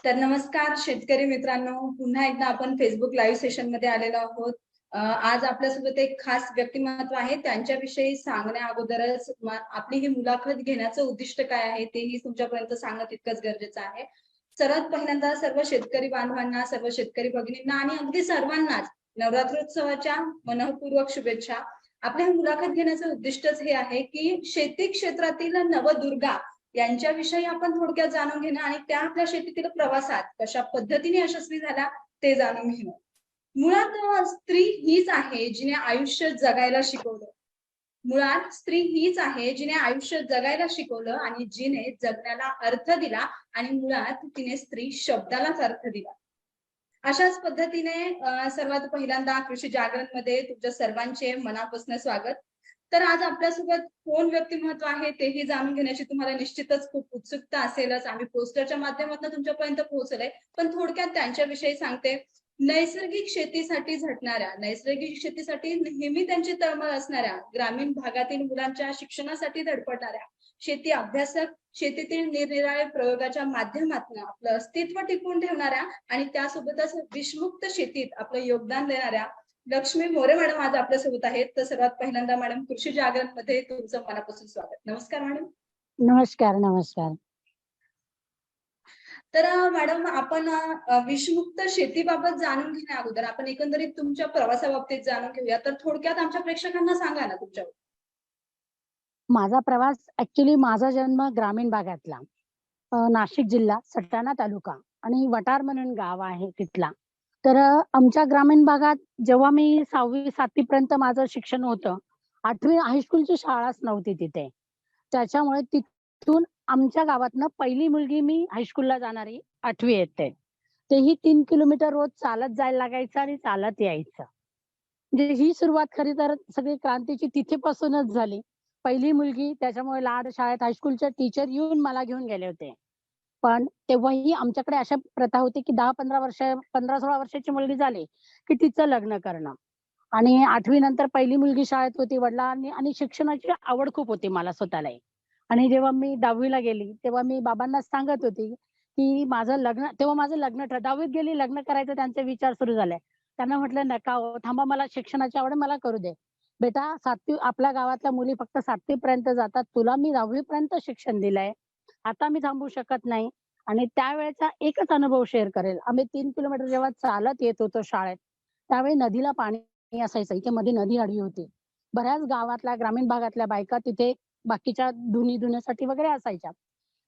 तर नमस्कार शेतकरी मित्रांनो, पुन्हा एकदा आपण फेसबुक लाईव्ह सेशन मध्ये आलेलो आहोत. आज आपल्यासोबत एक खास व्यक्तिमत्व आहे. त्यांच्याविषयी सांगण्या अगोदरच आपली ही मुलाखत घेण्याचं उद्दिष्ट काय आहे तेही तुमच्यापर्यंत सांगणं तितकंच गरजेचं आहे. सर्वात पहिल्यांदा सर्व शेतकरी बांधवांना, सर्व शेतकरी भगिनींना आणि अगदी सर्वांनाच नवरात्रोत्सवाच्या मनःपूर्वक शुभेच्छा. आपल्या मुलाखत घेण्याचं उद्दिष्टच हे आहे की शेती क्षेत्रातील नवदुर्गा यांच्याविषयी आपण थोडक्यात जाणून घेणं आणि त्या आपल्या शेतीतील प्रवासात कशा पद्धतीने यशस्वी झाल्या ते जाणून घेणं. मुळात स्त्री हीच आहे जिने आयुष्य जगायला शिकवलं. मुळात स्त्री हीच आहे जिने आयुष्य जगायला शिकवलं आणि जिने जगण्याला अर्थ दिला आणि मुळात तिने स्त्री शब्दालाच अर्थ दिला. अशाच पद्धतीने सर्वात पहिल्यांदा कृषी जागरण मध्ये तुमच्या सर्वांचे मनापासून स्वागत. तर आज आपल्यासोबत कोण व्यक्तिमत्व आहे तेही जाणून घेण्याची तुम्हाला निश्चितच खूप उत्सुकता असेलच. आम्ही पोस्टरच्या माध्यमातून तुमच्यापर्यंत पोहोचलोय, पण थोडक्यात त्यांच्याविषयी सांगते. नैसर्गिक शेतीसाठी झटणाऱ्या, नैसर्गिक शेतीसाठी नेहमी त्यांची तळमळ असणाऱ्या, ग्रामीण भागातील मुलांच्या शिक्षणासाठी धडपडणाऱ्या, शेती अभ्यासक, शेतीतील निरनिराळ्या प्रयोगाच्या माध्यमातून आपलं अस्तित्व टिकवून ठेवणाऱ्या आणि त्यासोबतच विषमुक्त शेतीत आपलं योगदान देणाऱ्या लक्ष्मी मोरे मॅडम आज आपल्यासोबत आहेत. तर सर्वात पहिल्यांदा मॅडम कृषी जागरण मध्ये तुमचं मनापासून स्वागत. नमस्कार मॅडम. नमस्कार. नमस्कार. तर मॅडम आपण विषमुक्त शेतीबाबत जाणून घेण्या अगोदर आपण एकंदरीत तुमच्या प्रवासाबाबतीत जाणून घेऊया. तर थोडक्यात आमच्या प्रेक्षकांना सांगा ना तुमच्या. माझा प्रवास ऍक्च्युली माझा जन्म ग्रामीण भागातला, नाशिक जिल्हा, सटाणा तालुका आणि वटार म्हणून गाव आहे तिथला. तर आमच्या ग्रामीण भागात जेव्हा मी 6वी-7वी पर्यंत माझं शिक्षण होतं, 8वी हायस्कूलची शाळाच नव्हती तिथे. त्याच्यामुळे तिथून आमच्या गावातनं पहिली मुलगी मी हायस्कूलला जाणारी 8वी येते. तेही 3 किलोमीटर रोज चालत जायला लागायचं आणि चालत यायचं. म्हणजे ही सुरुवात खरी तर सगळी क्रांतीची तिथेपासूनच झाली. पहिली मुलगी, त्याच्यामुळे लाड शाळेत हायस्कूलचे टीचर येऊन मला घेऊन गेले होते. पण तेव्हाही आमच्याकडे अशा प्रथा होती की 10-15 वर्ष, 15-16 वर्षाची मुलगी झाली की तिचं लग्न करणं. आणि 8वी नंतर पहिली मुलगी शाळेत होती. वडिलांनी आणि शिक्षणाची आवड खूप होती मला स्वतःलाही. आणि जेव्हा मी 10वी ला गेली तेव्हा मी बाबांना सांगत होती की माझं लग्न, तेव्हा माझं लग्न 10वीत गेली, लग्न करायचं त्यांचे विचार सुरू झाले. त्यांना म्हटलं नका हो, थांबा, मला शिक्षणाची आवड, मला करू दे. बेटा 7वी, आपल्या गावातल्या मुली फक्त 7वी पर्यंत जातात, तुला मी 10वी पर्यंत शिक्षण दिलंय, आता मी थांबू शकत नाही. आणि त्यावेळेचा एकच अनुभव शेअर करेल. आम्ही 3 किलोमीटर जेव्हा चालत येत होतो शाळेत, त्यावेळी नदीला पाणी असायचं. इथे मध्ये नदी आडवी होती. बऱ्याच गावातल्या, ग्रामीण भागातल्या बायका तिथे बाकीच्या धुणी धुण्यासाठी वगैरे असायच्या.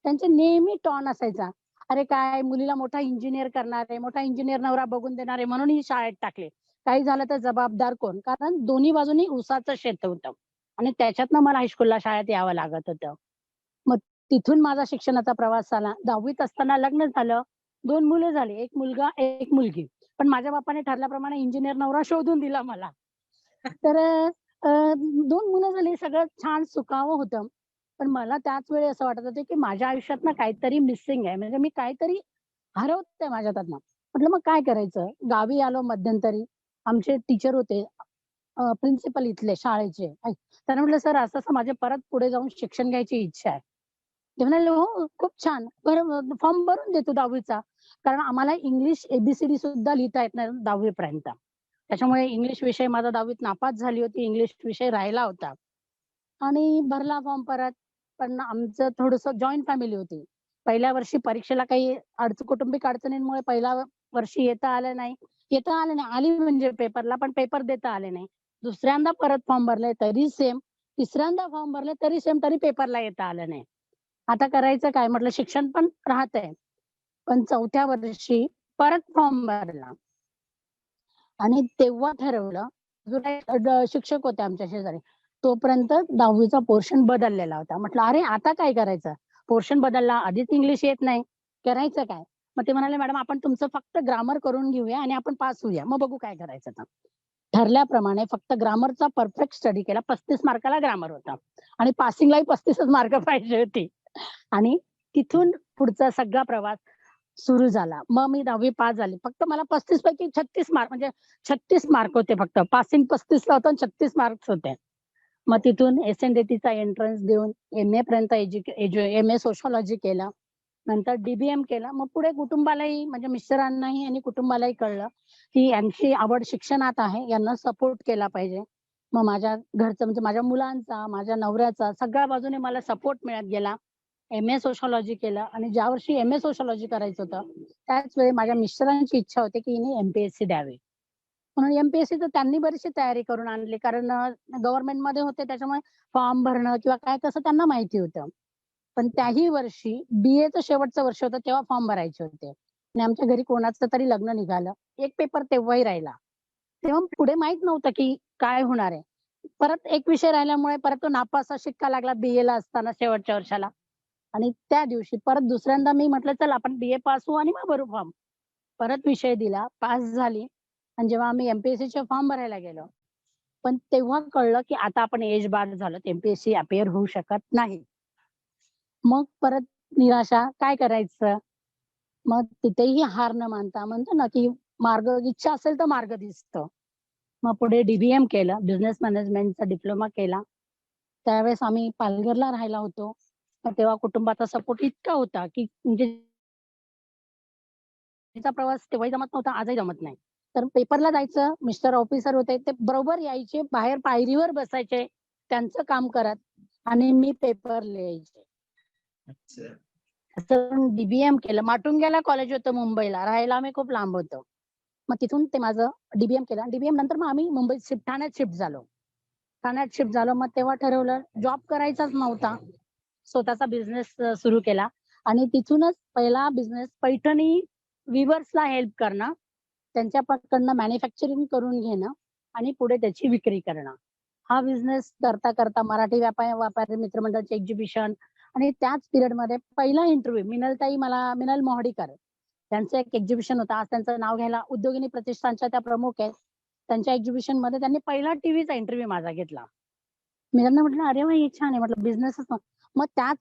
त्यांचे नेहमी टॉन असायचा, अरे काय मुलीला मोठा इंजिनियर करणार आहे, मोठा इंजिनियर नवरा बघून देणार आहे म्हणून ही शाळेत टाकले. काही झालं तर जबाबदार कोण? कारण दोन्ही बाजूनी ऊसाचं शेत होतं आणि त्याच्यातनं मला हायस्कूलला शाळेत यावं लागत होतं. मग तिथून माझा शिक्षणाचा प्रवास झाला. 10वीत असताना लग्न झालं. 2 मुलं झाली, 1 मुलगा 1 मुलगी. पण माझ्या बापाने ठरल्याप्रमाणे इंजिनियर नवरा शोधून दिला मला. तर 2 मुलं झाली, सगळं छान सुखावं होतं. पण मला त्याच वेळी असं वाटत होतं की माझ्या आयुष्यात ना काहीतरी मिसिंग आहे, म्हणजे मी काहीतरी हरवते माझ्यातनं. म्हटलं मग काय करायचं? गावी आलो मध्यंतरी. आमचे टीचर होते, प्रिन्सिपल इथले शाळेचे. त्यांना म्हटलं, सर असं असं माझे परत पुढे जाऊन शिक्षण घ्यायची इच्छा आहे. ते म्हणाले, हो खूप छान, बरं फॉर्म भरून देतो 10वीचा. कारण आम्हाला इंग्लिश एबीसीडी सुद्धा लिहिता येत नाही 10वी पर्यंत. त्याच्यामुळे इंग्लिश विषय माझा 10वीत नापास झाली होती, इंग्लिश विषय राहिला होता. आणि भरला फॉर्म परत. पण आमचं थोडंसं जॉईंट फॅमिली होती. पहिल्या वर्षी परीक्षेला काही कौटुंबिक अडचणींमुळे पहिल्या वर्षी येता आलं नाही. आली म्हणजे पेपरला, पण पेपर देता आले नाही. दुसऱ्यांदा परत फॉर्म भरले तरी सेम. तिसऱ्यांदा फॉर्म भरले तरी सेम, तरी पेपरला येता आलं नाही. आता करायचं काय? म्हटलं शिक्षण पण राहतंय. पण 4थ्या वर्षी परत फॉर्म भरला आणि तेव्हा ठरवलं, जो काही शिक्षक होते आमच्या शेजारी, तोपर्यंत 10वीचा पोर्शन बदललेला होता. म्हटलं अरे आता काय करायचं? पोर्शन बदलला, आधीच इंग्लिश येत नाही, करायचं काय? मग ते म्हणाले, मॅडम आपण तुमचं फक्त ग्रामर करून घेऊया आणि आपण पास होऊया, मग बघू काय करायचं तर. ठरल्याप्रमाणे फक्त ग्रामरचा परफेक्ट स्टडी केला. 35 मार्काला ग्रामर होता आणि पासिंगलाही 35च मार्क पाहिजे होती. आणि तिथून पुढचा सगळा प्रवास सुरू झाला. मग मी 10वी पास झाली. फक्त मला 35 पैकी 36 मार्क, म्हणजे 36 मार्क होते फक्त. पासिंग 35ला होतं आणि 36 मार्क्स होते. मग तिथून एसएनडीटीचा एंट्रन्स देऊन एमए पर्यंत एमए सोशिओलॉजी केलं. नंतर डीबीएम केलं. मग पुढे कुटुंबालाही म्हणजे मिस्टरांनाही आणि कुटुंबालाही कळलं की यांची आवड शिक्षणात आहे, यांना सपोर्ट केला पाहिजे. मग माझ्या घरचं म्हणजे माझ्या मुलांचा, माझ्या नवऱ्याचा सगळ्या बाजूने मला सपोर्ट मिळत गेला. एम-ए सोशिओलॉजी केलं आणि ज्या वर्षी एम-ए सोशिओलॉजी करायचं होतं, त्याच वेळी माझ्या मिस्टरांची इच्छा होती की हिने एम-पी-एस-सी द्यावी. म्हणून एम-पी-एस-सी तर त्यांनी बरीचशी तयारी करून आणली. कारण गव्हर्नमेंटमध्ये होते त्याच्यामुळे फॉर्म भरणं किंवा काय कसं त्यांना माहिती होतं. पण त्याही वर्षी बी-एचं शेवटचं वर्ष होतं तेव्हा फॉर्म भरायचे होते आणि आमच्या घरी कोणाचं तरी लग्न निघालं. एक पेपर तेव्हाही राहिला. तेव्हा पुढे माहीत नव्हतं की काय होणार आहे. परत एक विषय राहिल्यामुळे परत तो नापासचा शिक्का लागला बी-एला असताना शेवटच्या वर्षाला आणि त्या दिवशी परत दुसऱ्यांदा मी म्हटलं, "चल आपण बी-ए पास होऊ आणि मग भरू फॉर्म." परत विषय दिला, पास झाली आणि जेव्हा आम्ही एम-पी-एस-सीचे फॉर्म भरायला गेलो, पण तेव्हा कळलं की आता आपण एज बार झालो, एम-पी-एस-सी अपिअर होऊ शकत नाही. मग परत निराशा, काय करायचं? मग तिथेही हार न मानता म्हणतो ना, की मार्ग इच्छा असेल तर मार्ग दिसतो. मग पुढे डी केलं, बिझनेस मॅनेजमेंटचा डिप्लोमा केला. त्यावेळेस आम्ही पालघरला राहायला होतो. मग तेव्हा कुटुंबाचा सपोर्ट इतका होता, की म्हणजे तिचा प्रवास तेव्हाही जमत नव्हता, आजही जमत नाही. तर पेपरला जायचं, मिस्टर ऑफिसर होते, ते बरोबर यायचे, बाहेर पायरीवर बसायचे, त्यांचं काम करत आणि मी पेपर लिहायचे. अच्छा. असं डी केलं. माटुंग्याला कॉलेज होतं मुंबईला, राहायला आम्ही खूप लांब होतो. मग तिथून ते माझं डी केलं. डी-बी-एम नंतर मग आम्ही मुंबईत ठाण्यात शिफ्ट झालो. ठाण्यात शिफ्ट झालो, मग तेव्हा ठरवलं जॉब करायचाच नव्हता. स्वतःचा बिझनेस सुरू केला आणि तिथूनच पहिला बिझनेस पैठणी वीवर्सला हेल्प करणं, त्यांच्याकडनं मॅन्युफॅक्चरिंग करून घेणं आणि पुढे त्याची विक्री करणं. हा बिझनेस करता करता मराठी व्यापारी मित्रमंडळाचे एक्झिबिशन आणि त्याच पिरियडमध्ये पहिला इंटरव्ह्यू मिनल मोहडीकर त्यांचं एक एक्झिबिशन होतं. आज त्यांचं नाव घ्यायला उद्योगिनी प्रतिष्ठानच्या त्या प्रमुख आहेत. त्यांच्या एक्झिबिशनमध्ये त्यांनी पहिला टीव्हीचा इंटरव्ह्यू माझा घेतला. मी त्यांना म्हटलं, "अरे वाह! हे छान आहे." म्हटलं बिझनेसच ना. मग त्याच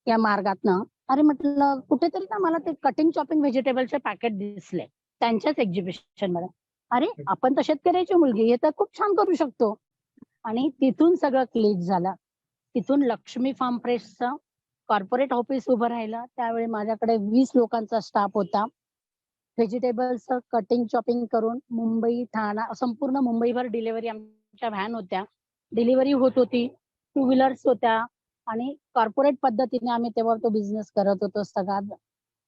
या मार्गातनं अरे म्हटलं कुठेतरी ना मला ते कटिंग चॉपिंग व्हेजिटेबलचे पॅकेट दिसले. त्यांच्याच एक्झिबिशनमध्ये. अरे आपण तर शेतकऱ्याची मुलगी, हे तर खूप छान करू शकतो. आणि तिथून सगळं क्लिक झालं. तिथून लक्ष्मी फार्म फ्रेशचं कॉर्पोरेट ऑफिस उभं राहिलं. त्यावेळी माझ्याकडे 20 लोकांचा स्टाफ होता. व्हेजिटेबल्सचं कटिंग चॉपिंग करून मुंबई, ठाणा संपूर्ण मुंबईभर डिलिव्हरी आमच्या व्हॅन होत्या. डिलिव्हरी होत होती. टू व्हीलर्स होत्या आणि कॉर्पोरेट पद्धतीने आम्ही तेव्हा तो बिझनेस करत होतो सगळा.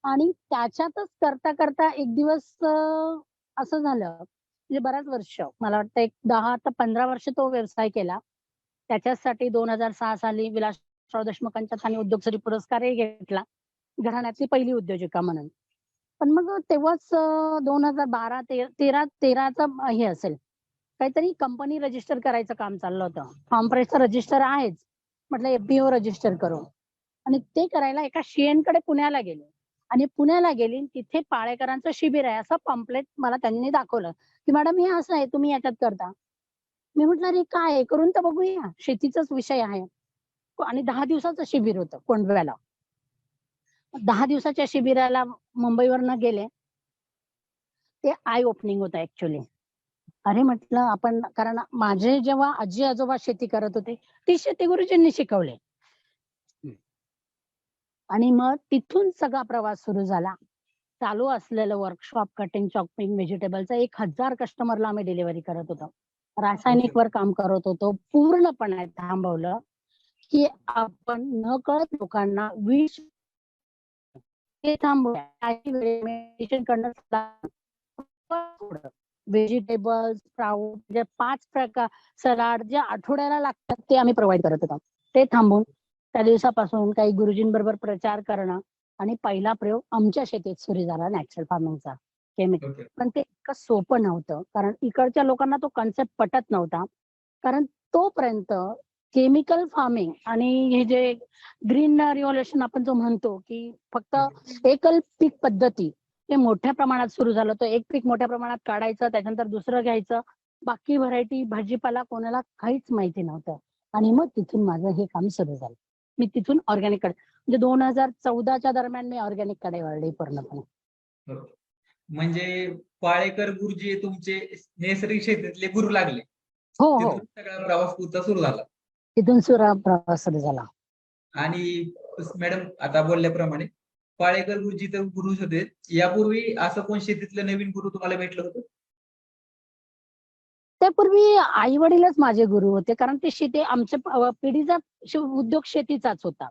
आणि त्याच्यातच करता एक दिवस असं झालं म्हणजे बऱ्याच वर्ष मला वाटतं एक 10 ते 15 वर्ष तो व्यवसाय केला. त्याच्यासाठी 2006 साली विलासराव देशमुखांच्या स्थानी उद्योगश्री पुरस्कारही घेतला. घराण्यातली पहिली उद्योजिका म्हणून. पण मग तेव्हाच 2012 13चं हे असेल. काहीतरी कंपनी रजिस्टर करायचं काम चाललं होतं. फार्म फ्रेशचं रजिस्टर आहेच. म्हटलं एफ रजिस्टर करू आणि ते करायला एका कडे पुण्याला गेले आणि पुण्याला गेली तिथे पाळेकरांचं शिबिर आहे असं पॅम्पलेट मला त्यांनी दाखवलं, की मॅडम हे असं आहे तुम्ही याच्यात करता. मी म्हटलं अरे काय आहे? करून तर बघूया. शेतीचाच विषय आहे आणि 10 दिवसाचं शिबिर होतं कोंढव्याला. 10 दिवसाच्या शिबिराला मुंबईवरनं गेले. ते आय ओपनिंग होतं ऍक्च्युअली. अरे म्हटलं आपण कारण माझे जेव्हा आजी-आजोबा शेती करत होते, ती शेती गुरुजींनी शिकवली. आणि मग तिथून सगळा प्रवास सुरू झाला. चालू असलेलं वर्कशॉप कटिंग चॉपिंग व्हेजिटेबलचं 1000 कस्टमरला आम्ही डिलिव्हरी करत होतो. रासायनिकवर काम करत होतो. पूर्णपणे थांबवलं, की आपण नकळत लोकांना विष ते थांबवूया. काही वेळेस मेडिटेशन करणं व्हेजिटेबल्स, स्प्राउट जे 5 प्रकार सलाड जे आठवड्याला लागतात ते आम्ही प्रोव्हाईड करत होतो. ते थांबवून त्या दिवसापासून काही गुरुजींबरोबर प्रचार करणं आणि पहिला प्रयोग आमच्या शेतीत सुरू झाला नॅचरल फार्मिंगचा केमिकल. पण ते इतकं सोपं नव्हतं कारण इकडच्या लोकांना तो कन्सेप्ट पटत नव्हता. कारण तोपर्यंत केमिकल फार्मिंग आणि हे जे ग्रीन रिव्होल्यूशन आपण जो म्हणतो, की फक्त एकल पीक पद्धती ते मोठ्या प्रमाणात सुरू झालं. तो एक पीक मोठ्या प्रमाणात काढायचं, त्याच्यानंतर दुसरं घ्यायचं. बाकी व्हरायटी भाजीपाला कोणाला काहीच माहिती नव्हतं. आणि मग तिथून माझं हे काम सुरू झालं. मी तिथून ऑर्गॅनिककडे म्हणजे 2014च्या दरम्यान मी ऑर्गॅनिककडे वळले पूर्णपणे. म्हणजे पाळेकर गुरुजी तुमचे नैसर्गिक शेतीतले गुरु लागले. हो. तिथून सगळा प्रवास तुमचा सुरू झाला. तिथून प्रवास सुरू झाला. आणि मॅडम आता बोलल्याप्रमाणे पाळेकर गुरुजी तर गुरुच होते. यापूर्वी असं कोण शेतीतलं नवीन गुरु तुम्हाला भेटलं होतं? त्यापूर्वी आई वडीलच माझे गुरु होते, कारण ते शेती आमच्या पिढीचा उद्योग शेतीचाच होता.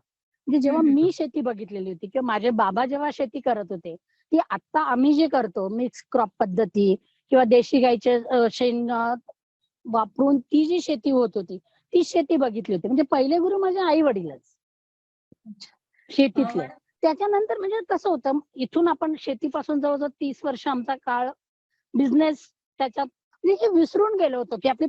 म्हणजे जेव्हा हम्म. मी शेती बघितलेली होती किंवा माझे बाबा जेव्हा शेती करत होते, ती आता आम्ही जे करतो मिक्स क्रॉप पद्धती किंवा देशी गाईचे शेण वापरून ती जी शेती होत होती, ती शेती बघितली होती. म्हणजे पहिले गुरु माझे आई वडीलच शेतीतले. मॅडम, त्याच्यानंतर म्हणजे कसं होतं, इथून आपण शेतीपासून जवळजवळ 30 वर्ष आमचा काळ बिझनेस त्याच्यात म्हणजे हे विसरून गेलो होतो, की आपली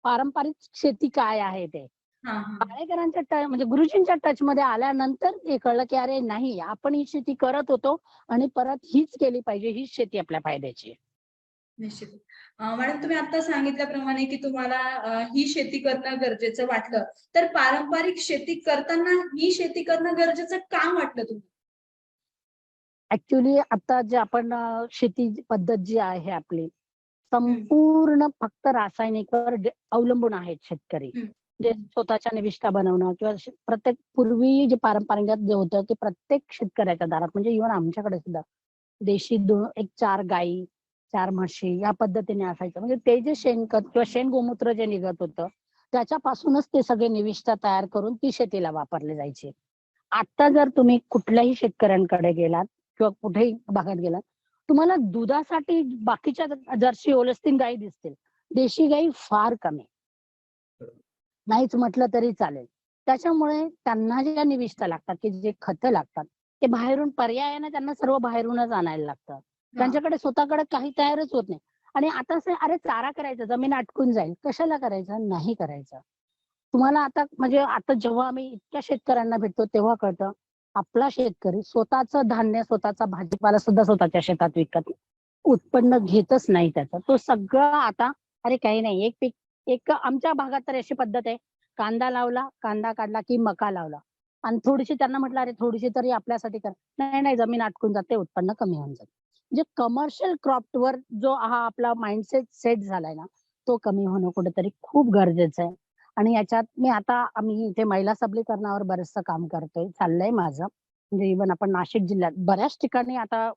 पारंपरिक शेती काय आहे ते. हा हा पाळेकरांच्या म्हणजे गुरुजींच्या टच मध्ये आल्यानंतर हे कळलं, की अरे नाही, आपण ही शेती करत होतो आणि परत हीच केली पाहिजे, हीच शेती आपल्या फायद्याची आहे. निश्चित. मॅडम, तुम्ही आता सांगितल्याप्रमाणे की तुम्हाला ही शेती करणं गरजेचं वाटलं, तर पारंपरिक शेती करताना ही शेती करणं गरजेचं का वाटलं तुम्हाला? ऍक्च्युली आता जे आपण शेती पद्धत जी आहे आपली संपूर्ण फक्त रासायनिकवर अवलंबून आहेत शेतकरी. हम्म. जे स्वतःच्या निविष्ठा बनवणं किंवा प्रत्येक पूर्वी जे पारंपरिक जे होतं ते प्रत्येक शेतकऱ्याच्या दारात म्हणजे इव्हन आमच्याकडे सुद्धा देशी एक 4 गायी 4 म्हशी या पद्धतीने असायचं. म्हणजे ते जे शेणखत किंवा शेण गोमूत्र जे निघत होतं त्याच्यापासूनच ते सगळे निविष्ठा तयार करून ती शेतीला वापरले जायचे. आता जर तुम्ही कुठल्याही शेतकऱ्यांकडे गेलात किंवा कुठेही भागात गेलात, तुम्हाला दुधासाठी बाकीच्या जर्सी होल्स्टीन गायी दिसतील, देशी गायी फार कमी. नाहीच म्हटलं तरी चालेल. त्याच्यामुळे त्यांना ज्या निविष्ठा लागतात की जे खतं लागतात ते बाहेरून पर्यायाने त्यांना सर्व बाहेरूनच आणायला लागतं. त्यांच्याकडे स्वतःकडे काही तयारच होत नाही. आणि आता असं अरे चारा करायचा, जमीन आटकून जाईल, कशाला करायचं? नाही करायचं. तुम्हाला आता म्हणजे आता जेव्हा आम्ही इतक्या शेतकऱ्यांना भेटतो तेव्हा कळतं, आपला शेतकरी स्वतःचं धान्य, स्वतःचा भाजीपाला सुद्धा स्वतःच्या शेतात विकत उत्पन्न घेतच नाही त्याचं. तो सगळं आता अरे काही नाही, एक पीक एक आमच्या भागात तर अशी पद्धत आहे, कांदा लावला, कांदा काढला की मका लावला आणि थोडीशी त्यांना म्हटलं, "अरे थोडीशी तरी आपल्यासाठी कर." "नाही, नाही, जमीन आटकून जाते, उत्पन्न कमी होऊन जातं." म्हणजे कमर्शियल क्रॉपवर जो हा आपला माइंडसेट सेट झालाय ना, तो कमी होणं कुठेतरी खूप गरजेचं आहे. आणि याच्यात आम्ही इथे महिला सबलीकरणावर बरचसं काम करतोय, चाललंय माझं. म्हणजे इव्हन आपण नाशिक जिल्ह्यात बऱ्याच ठिकाणी आता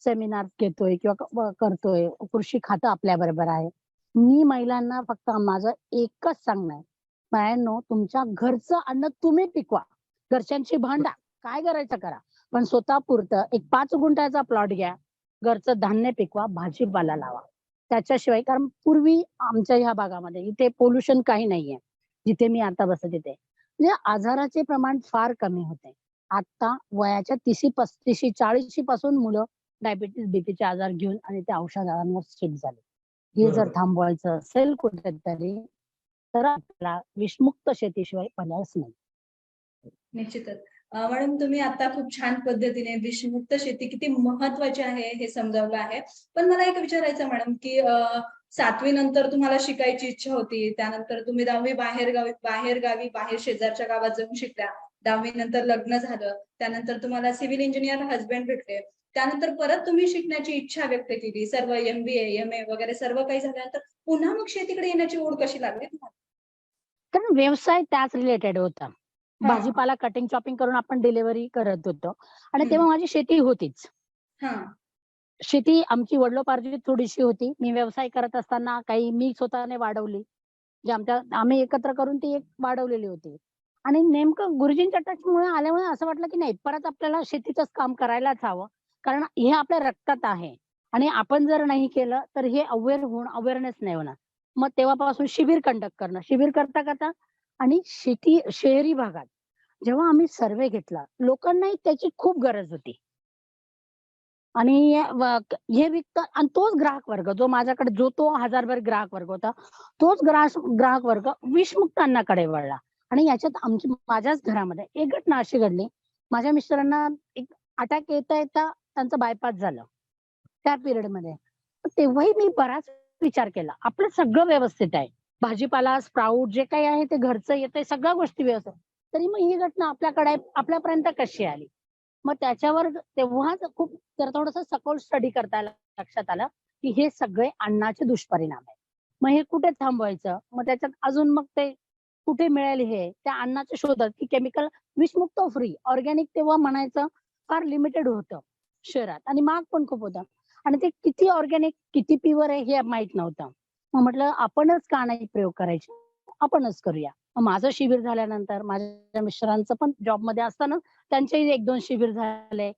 सेमिनार घेतोय किंवा करतोय. कृषी खातं आपल्या बरोबर आहे. मी महिलांना फक्त माझं एकच सांगणं आहे, बायांनो तुमच्या घरचं अन्न तुम्ही पिकवा. घरच्यांची भांडा, काय करायचं करा. पण स्वतःपुरतं एक 5 गुंठ्याचा प्लॉट घ्या. घरचं धान्य पिकवा, भाजीपाला लावा. त्याच्याशिवाय कारण पूर्वी आमच्या ह्या भागामध्ये इथे पोल्युशन काही नाहीये. जिथे मी आता बसते तिथे. म्हणजे आजाराचे प्रमाण फार कमी होते. आता वयाच्या 30शी 40शी पासून मुलं डायबिटीज, बीपीचे आजार घेऊन आणि त्या औषधांवर शिफ्ट झाले. हे जर बरोबर. थांबवायचं असेल कुठेतरी तर आपल्याला विषमुक्त शेतीशिवाय पर्यायच नाही. निश्चितच. मॅडम, तुम्ही आता खूप छान पद्धतीने विषमुक्त शेती किती महत्वाची आहे हे समजावलं आहे. पण मला एक विचारायचं मॅडम, की 7वी नंतर तुम्हाला शिकायची इच्छा होती. त्यानंतर तुम्ही 10वी बाहेर शेजारच्या गावात जाऊन शिकल्या. 10वी नंतर लग्न झालं. त्यानंतर तुम्हाला सिव्हिल इंजिनियर हसबंड भेटले. त्यानंतर परत तुम्ही शिकण्याची इच्छा व्यक्त केली. सर्व MBA, MA वगैरे सर्व काही झाल्यानंतर पुन्हा मग शेतीकडे येण्याची ओढ कशी लागली तुम्हाला? कारण व्यवसाय त्याच रिलेटेड होता. हां, हां. भाजीपाला कटिंग चॉपिंग करून आपण डिलिव्हरी करत होतो आणि हं. तेव्हा माझी शेती होतीच. हां. शेती आमची वडिलोपार्जित थोडीशी होती. मी व्यवसाय करत असताना काही मी स्वतःने वाढवली. जे आम्ही एकत्र करून ती एक वाढवलेली होती. आणि नेमकं गुरुजींच्या टचमुळे आल्यामुळे असं वाटलं, की नाही परत आपल्याला शेतीचंच काम करायलाच हवं. कारण हे आपल्या रक्तात आहे आणि आपण जर नाही केलं तर हे अवेअरनेस नाही होणार. मग तेव्हापासून शिबिर कंडक्ट करणं. शिबिर करता आणि शहरी भागात जेव्हा आम्ही सर्व्हे घेतला, लोकांनाही त्याची खूप गरज होती. आणि हे विकतं आणि तोच ग्राहक वर्ग जो माझ्याकडे तो हजारभर ग्राहक वर्ग होता. तोच ग्राहक वर्ग विषमुक्त अन्नाकडे वळला. आणि याच्यात माझ्याच घरामध्ये एक घटना अशी घडली. माझ्या मिस्टरांना एक अटॅक येता त्यांचं बायपास झालं. त्या पिरियडमध्ये. तेव्हाही मी बराच विचार केला. आपलं सगळं व्यवस्थित आहे. भाजीपाला, स्प्राउट जे काही आहे ते घरचं येतंय, सगळ्या गोष्टी व्यवस्थित. तरी मग ही घटना आपल्यापर्यंत कशी आली? मग त्याच्यावर तेव्हाच खूप जरा थोडंसं सखोल स्टडी करता लक्षात आलं, की हे सगळे अन्नाचे दुष्परिणाम आहेत. मग हे कुठे थांबवायचं? मग त्याच्यात अजून मग ते कुठे मिळेल हे? त्या अन्नाच्या शोधात की केमिकल विषमुक्त फ्री, ऑर्गॅनिक तेव्हा म्हणायचं फार लिमिटेड होतं शहरात आणि महाग पण खूप होतं आणि ते किती ऑर्गॅनिक किती प्युअर आहे हे माहित नव्हतं. मग म्हटलं आपणच का नाही प्रयोग करायचे, आपणच करूया. मग माझं शिबिर झाल्यानंतर माझ्या मिस्टरांचं पण जॉबमध्ये असताना त्यांचेही 1-2 शिबिर झाले.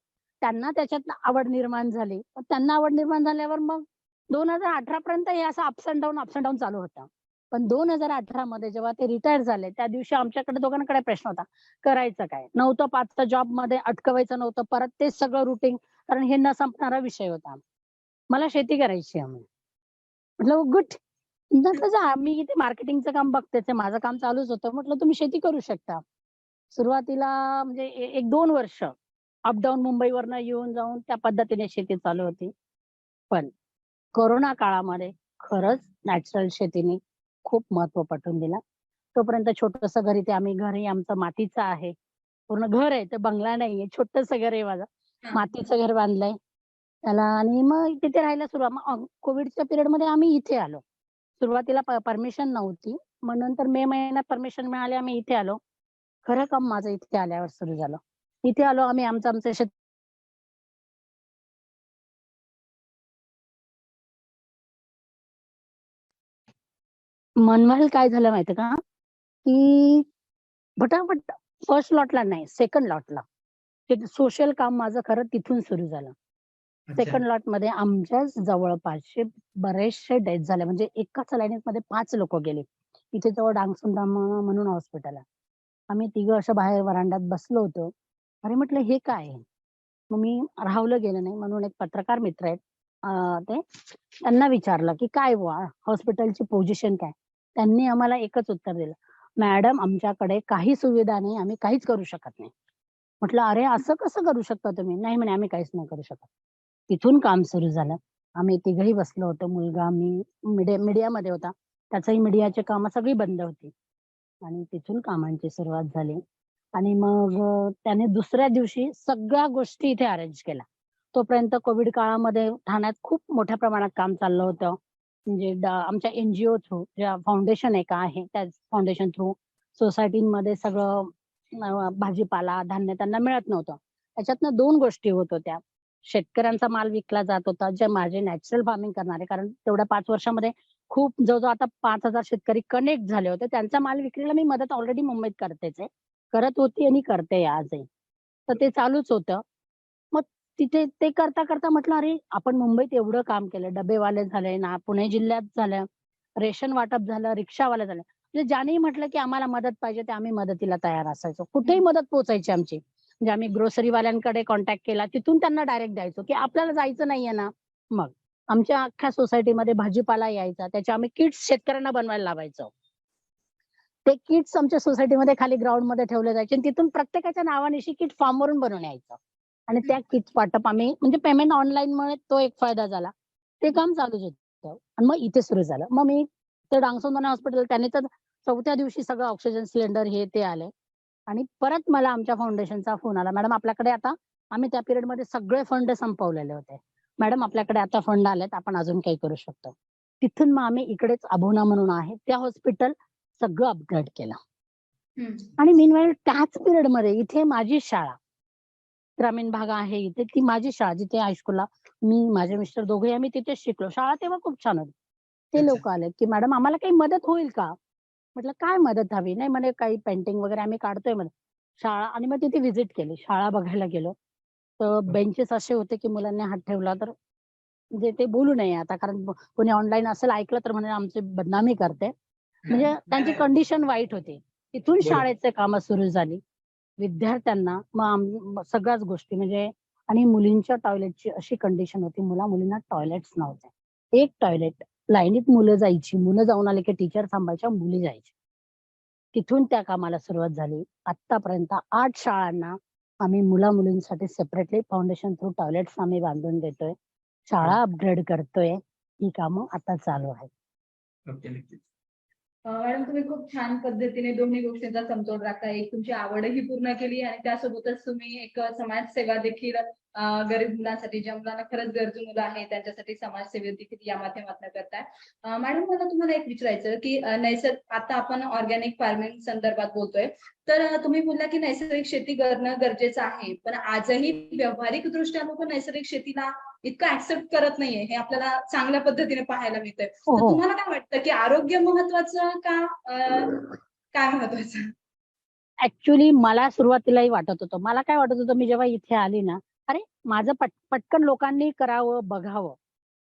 त्यांना त्याच्यात आवड निर्माण झाली. मग त्यांना आवड निर्माण झाल्यावर मग 2018 पर्यंत हे असं अप्स अँड डाउन चालू होतं. पण 2018 मध्ये जेव्हा ते रिटायर झाले, त्या दिवशी आमच्याकडे दोघांकडे प्रश्न होता, करायचं काय? 9 ते 5 जॉबमध्ये अटकवायचं नव्हतं. परत तेच सगळं रुटीन कारण हे न संपणारा विषय होता. मला शेती करायची आहे म्हणे. म्हटलं गुड. म्हटलं जा मी इथे मार्केटिंगचं काम बघतेच आहे. माझं काम चालूच होतं. म्हटलं तुम्ही शेती करू शकता. सुरुवातीला म्हणजे 1-2 वर्ष अप-डाऊन मुंबईवरनं येऊन जाऊन त्या पद्धतीने शेती चालू होती. पण कोरोना काळामध्ये खरंच नॅचरल शेतीने खूप महत्व पटवून दिलं. तोपर्यंत छोटंसं घर इथे आम्ही घरही आमचं मातीचं आहे. पूर्ण घर आहे, ते बंगला नाहीये. छोटंसं घर आहे माझं. हां. मातीचं घर बांधलंय. त्याला आणि मग तिथे राहायला सुरुवात मग कोविडच्या पिरियडमध्ये आम्ही इथे आलो. सुरुवातीला परमिशन नव्हती. मग नंतर मे महिन्यात परमिशन मिळाली आम्ही इथे आलो. खरं काम माझं इथे आल्यावर सुरू झालं. इथे आलो आम्ही आमचं शेत मनवाल काय झालं माहितीये का, की फटाफट फर्स्ट लॉटला नाही, सेकंड लॉटला. ते सोशल काम माझं खरं तिथून सुरू झालं. अच्छा. सेकंड लॉटमध्ये आमच्याच जवळपासचे बरेचसे डेथ झाले. म्हणजे एकाच लाईनीमध्ये 5 लोकं गेले. इथे जवळ डांगसुंदामा म्हणून हॉस्पिटल आहे. आम्ही तिघं अशा बाहेर व्हरांड्यात बसलो होतो. अरे म्हटलं हे काय आहे? मग मी राहवलं गेलं नाही म्हणून एक पत्रकार मित्र आहेत. ते त्यांना विचारलं, की "काय बुवा हॉस्पिटलची पोझिशन काय?" त्यांनी आम्हाला एकच उत्तर दिलं, "मॅडम आमच्याकडे काही सुविधा नाही. आम्ही काहीच करू शकत नाही." म्हटलं, "अरे असं कसं करू शकता तुम्ही?" "नाही," म्हणे, "आम्ही काहीच नाही करू शकत." तिथून काम सुरू झालं. आम्ही तिघंही बसलो होतो. मुलगा मी मीडियामध्ये होता. त्याचंही मीडियाची कामं सगळी बंद होती. आणि तिथून कामांची सुरुवात झाली. आणि मग त्याने दुसऱ्या दिवशी सगळ्या गोष्टी इथे अरेंज केल्या. तोपर्यंत कोविड काळामध्ये ठाण्यात खूप मोठ्या प्रमाणात काम चाललं होतं. म्हणजे आमच्या एन-जी-ओ थ्रू ज्या फाउंडेशन एक आहे, त्या फाउंडेशन थ्रू सोसायटीमध्ये सगळं भाजीपाला, धान्य त्यांना मिळत नव्हतं. त्याच्यातनं 2 गोष्टी होत होत्या. शेतकऱ्यांचा माल विकला जात होता, जे माझे नॅचरल फार्मिंग करणारे कारण तेवढ्या 5 वर्षामध्ये खूप जवळ-जवळ आता 5,000 शेतकरी कनेक्ट झाले होते. त्यांचा माल विक्रीला मी मदत ऑलरेडी मुंबईत करतेच आहे. करत होती आणि करते आजही. तर ते चालूच होतं. मग तिथे ते करता म्हटलं, "अरे, आपण मुंबईत एवढं काम केलं. डबेवाले झाले ना, पुणे जिल्ह्यात झालं, रेशन वाटप झालं, रिक्षावाले झाले." म्हणजे ज्यानेही म्हटलं, की आम्हाला मदत पाहिजे, ते आम्ही मदतीला तयार असायचो. कुठेही मदत पोहोचायची आमची. म्हणजे आम्ही ग्रोसरीवाल्यांकडे कॉन्टॅक्ट केला. तिथून त्यांना डायरेक्ट द्यायचो, की आपल्याला जायचं नाहीये ना. मग आमच्या अख्ख्या सोसायटीमध्ये भाजीपाला यायचा. त्याचे आम्ही किट्स शेतकऱ्यांना बनवायला लावायचो. ते किट्स आमच्या सोसायटीमध्ये खाली ग्राउंडमध्ये ठेवले जायचे आणि तिथून प्रत्येकाच्या नावानिशी किट फॉर्मवरून बनवून यायचं. आणि त्या किट्स वाटप आम्ही म्हणजे पेमेंट ऑनलाईनमुळे तो एक फायदा झाला. ते काम चालूच होतं आणि मग इथे सुरू झालं. मग मी ते डांगसोंदना हॉस्पिटल त्याने तर 4थ्या दिवशी सगळं ऑक्सिजन सिलेंडर हे ते आले आणि परत मला आमच्या फाउंडेशनचा फोन आला, "मॅडम आपल्याकडे आता" आम्ही त्या पिरियडमध्ये सगळे फंड संपवलेले होते. "मॅडम आपल्याकडे आता फंड आलेत, आपण अजून काही करू शकतो." तिथून मग आम्ही इकडेच अभोना म्हणून आहे, त्या हॉस्पिटल सगळं अपग्रेड केलं. हं. आणि मीनवाईल त्याच पिरियडमध्ये इथे माझी शाळा, ग्रामीण भाग आहे इथे, ती माझी शाळा जिथे हायस्कूलला मी, माझे मिस्टर दोघंही आम्ही तिथेच शिकलो. शाळा तेव्हा खूप छान होती. ते अच्छा. लोकं आले, की "मॅडम आम्हाला काही मदत होईल का?" म्हटलं, "काय मदत हवी?" "नाही," म्हणे, "काही पेंटिंग वगैरे आम्ही काढतोय" म्हणे. शाळा आणि मग तिथे व्हिजिट केली. शाळा बघायला गेलो. तर बेंचेस असे होते, की मुलांनी हात ठेवला तर म्हणजे ते बोलू नये आता कारण कोणी ऑनलाईन असेल ऐकलं तर म्हणे आमची बदनामी करते. म्हणजे नाही, त्यांची नाही. कंडिशन वाईट होती. तिथून बरोबर. शाळेची कामं सुरू झाली. विद्यार्थ्यांना मग सगळ्याच गोष्टी म्हणजे आणि मुलींच्या टॉयलेटची अशी कंडिशन होती, मुलींना टॉयलेट्स नव्हते. एक टॉयलेट लाईनीत मुलं जायची. मुलं जाऊन आले की टीचर थांबायच्या, मुली जायच्या. तिथून त्या कामाला सुरुवात झाली. आत्तापर्यंत 8 शाळांना आम्ही मुला-मुलींसाठी सेपरेटली फाउंडेशन थ्रू टॉयलेट्स आम्ही बांधून देतोय. शाळा अपग्रेड करतोय. ही कामं आता चालू आहेत. ओके, नक्कीच. मॅडम तुम्ही खूप छान पद्धतीने दोन्ही गोष्टींचा समतोल राखता. एक तुमची आवडही पूर्ण केली आणि त्यासोबतच तुम्ही एक समाजसेवा देखील गरीब मुलांसाठी, ज्या मुलांना खरंच गरजू मुलं आहेत त्यांच्यासाठी समाजसेवा देखील या माध्यमातून करताय. मॅडम मला तुम्हाला एक विचारायचं की आता आपण ऑर्गॅनिक फार्मिंग संदर्भात बोलतोय. तर तुम्ही बोलला की नैसर्गिक शेती करणं गरजेचं आहे. पण आजही व्यावहारिक दृष्ट्या लोक नैसर्गिक शेतीला इतकं ऍक्सेप्ट करत नाहीये. हे आपल्याला चांगल्या पद्धतीने पाहायला मिळतंय. हो तर हो. तुम्हाला काय वाटतं की आरोग्य महत्वाचं का काय महत्वाचं? ऍक्च्युली मला सुरुवातीलाही वाटत होतं. मला काय वाटत होतं, मी जेव्हा इथे आली ना, अरे माझं पटकन लोकांनी करावं, बघावं.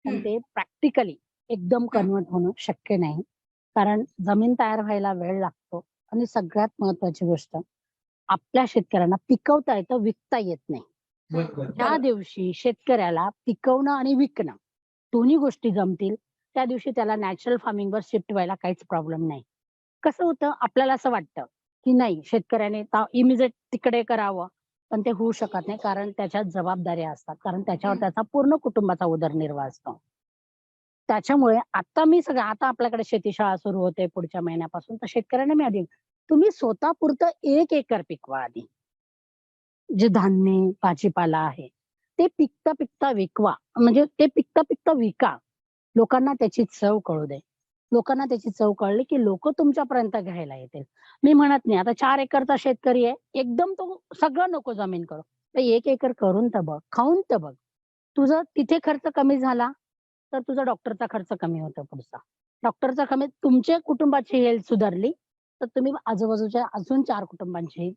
पण हं, ते प्रॅक्टिकली एकदम हं, कन्व्हर्ट होणं शक्य नाही. कारण जमीन तयार व्हायला वेळ लागतो आणि सगळ्यात महत्त्वाची गोष्ट, आपल्या शेतकऱ्यांना पिकवता येतं, विकता येत नाही. बरोबर. ज्या बरोबर. दिवशी शेतकऱ्याला पिकवणं आणि विकणं दोन्ही गोष्टी जमतील, त्या दिवशी त्याला नॅचरल फार्मिंगवर शिफ्ट व्हायला काहीच प्रॉब्लेम नाही. कसं होतं, आपल्याला असं वाटतं, की नाही शेतकऱ्याने इमिजिएट तिकडे करावं, पण ते होऊ शकत नाही. कारण त्याच्यात जबाबदाऱ्या असतात. कारण त्याच्यावर हं, त्याचा पूर्ण कुटुंबाचा उदरनिर्वाह असतो. त्याच्यामुळे आता आपल्याकडे शेतीशाळा सुरू होते पुढच्या महिन्यापासून. तर शेतकऱ्यांना मी आधी तुम्ही स्वतःपुरतं 1 एकर पिकवा आधी. जे धान्य, भाजीपाला आहे, ते पिकता-पिकता विकवा. म्हणजे ते पिकता-पिकता विका. लोकांना त्याची चव कळू दे. लोकांना त्याची चव कळली, की लोकं तुमच्यापर्यंत घ्यायला येतील. मी म्हणत नाही आता 4 एकरचा शेतकरी आहे, एकदम तो सगळं नको जमीन करू. तर 1 एकर करून तर बघ, खाऊन तर बघ. तुझं तिथे खर्च कमी झाला, तर तुझा डॉक्टरचा खर्च कमी होतो पुढचा. डॉक्टरचा कमी तुमच्या कुटुंबाची हेल्थ सुधारली, तर तुम्ही आजूबाजूच्या अजून 4 कुटुंबांची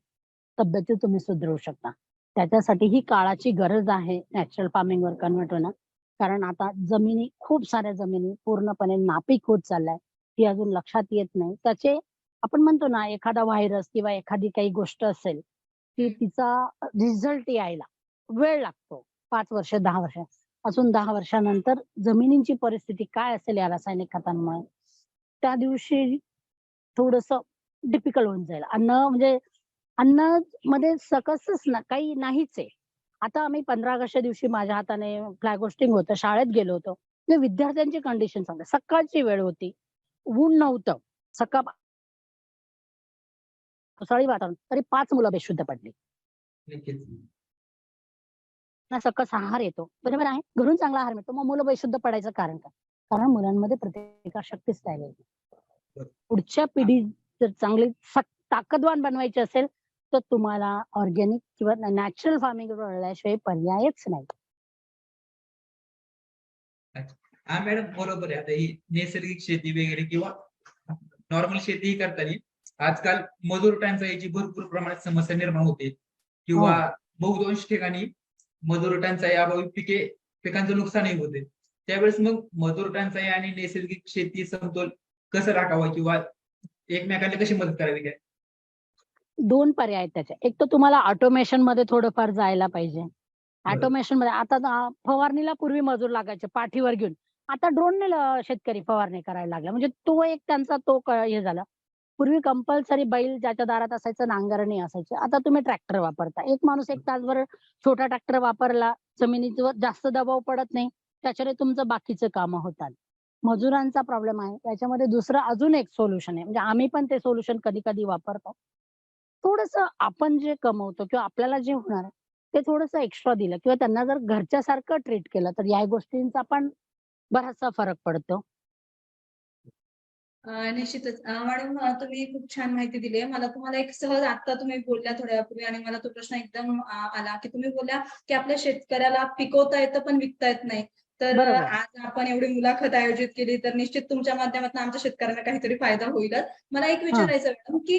तब्येती तुम्ही सुधारू शकता. त्याच्यासाठी ही काळाची गरज आहे नॅचरल फार्मिंगवर कन्व्हर्ट होणं. कारण आता खूप साऱ्या जमिनी पूर्णपणे नापीक होत चालल्या ही अजून लक्षात येत नाही. त्याचे आपण म्हणतो ना, एखादा व्हायरस किंवा एखादी काही गोष्ट असेल, की हं. तिचा रिझल्ट यायला वेळ लागतो. 5 वर्ष, 10 वर्ष. अजून 10 वर्षानंतर जमिनींची परिस्थिती काय असेल या रासायनिक खतांमुळे, त्या दिवशी थोडंसं डिफिकल्ट होऊन जाईल. अन्नामध्ये सकसच ना काही नाहीच आहे. आता आम्ही 15 ऑगस्टच्या दिवशी माझ्या हाताने फ्लॅग होस्टिंग होतं. शाळेत गेलो होतो. ते विद्यार्थ्यांची कंडिशन सांगते. सकाळची वेळ होती. ऊन नव्हतं. सकाळ पावसाळी वातावरण. तरी 5 मुलं बेशुद्ध पडली. नक्कीच. ना सकस आहार येतो. बरोबर आहे. घरून चांगला आहार मिळतो. मग मुलं बेशुद्ध पडायचं कारण काय? कारण मुलांमध्ये प्रतिकारशक्तीच राहिलेली नाही. बरोबर. पुढच्या पिढी जर चांगली ताकदवान बनवायची असेल, तर तुम्हाला ऑर्गॅनिक किंवा नॅचरल फार्मिंगवर वळल्याशिवाय पर्यायच नाही. अच्छा. हां, मॅडम बरोबर आहे. आता ही नैसर्गिक शेती वगैरे किंवा नॉर्मल शेती करताना आजकाल मजूर टंचाईची भरपूर प्रमाणात समस्या निर्माण होते हो. किंवा बहुतांश ठिकाणी मजूर टंचाई अभावी पिकांचं नुकसानही होते. त्यावेळेस मग मजूर टंचाई आणि नैसर्गिक शेती समतोल कसं राखावा किंवा एकमेकांना कशी मदत करावी काय? 2 पर्याय आहेत त्याचे. एक तर तुम्हाला ऑटोमेशनमध्ये थोडंफार जायला पाहिजे. बरोबर. ऑटोमेशनमध्ये आता फवारणीला पूर्वी मजूर लागायचे पाठीवर घेऊन. आता ड्रोनने शेतकरी फवारणी करायला लागला. म्हणजे तो एक त्यांचा हे झाला. पूर्वी कंपल्सरी बैल ज्याच्या दारात असायचं, नांगरणी असायची. आता तुम्ही ट्रॅक्टर वापरता. एक माणूस 1 तासभर छोटा ट्रॅक्टर वापरला, जमिनीवर जास्त दबाव पडत नाही. त्याच्याने तुमचं बाकीचं कामं होतात. मजुरांचा प्रॉब्लेम आहे. त्याच्यामध्ये दुसरं अजून एक सोल्युशन आहे. म्हणजे आम्ही पण ते सोल्युशन कधी-कधी वापरतो. थोडंसं आपण जे कमवतो किंवा आपल्याला जे होणार आहे, ते थोडंसं एक्स्ट्रा दिलं किंवा त्यांना जर घरच्यासारखं ट्रीट केलं, तर या गोष्टींचा पण बराचसा फरक पडतो. निश्चितच. मॅडम तुम्ही खूप छान माहिती दिली आहे. मला तुम्हाला एक सहज आत्ता तुम्ही बोलल्या थोड्या वेळापूर्वी आणि मला तो प्रश्न एकदम आला, की तुम्ही बोलल्या, की आपल्या शेतकऱ्याला पिकवता येतं पण विकता येत नाही. तर बरोबर. आज आपण एवढी मुलाखत आयोजित केली, तर निश्चित तुमच्या माध्यमातून आमच्या शेतकऱ्यांना काहीतरी फायदा होईलच. मला एक हां. विचारायचं मॅडम, की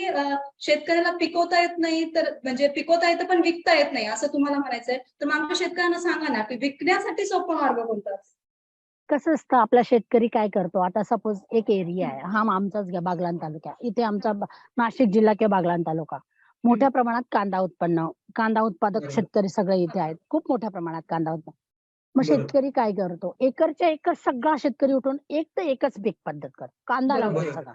शेतकऱ्याला पिकवता येत नाही, तर म्हणजे पिकवता येतं पण विकता येत नाही, असं तुम्हाला म्हणायचंय. तर मग आमच्या शेतकऱ्यांना सांगा ना, की विकण्यासाठी सोपा मार्ग कोणता? कसं असतं आपला शेतकरी काय करतो, आता सपोज एक एरिया आहे. हा आमचाच घ्या बागलाण तालुका. इथे आमचा नाशिक जिल्हा किंवा बागलाण तालुका. हं, मोठ्या प्रमाणात कांदा उत्पादक बरोबर. शेतकरी सगळे इथे आहेत. खूप मोठ्या प्रमाणात कांदा उत्पादक. मग बरोबर. शेतकरी काय करतो, एकरच्या एकर सगळा शेतकरी उठून एक तर एकच पीक पद्धत करतो. कांदा लावतो बरोबर. सगळा.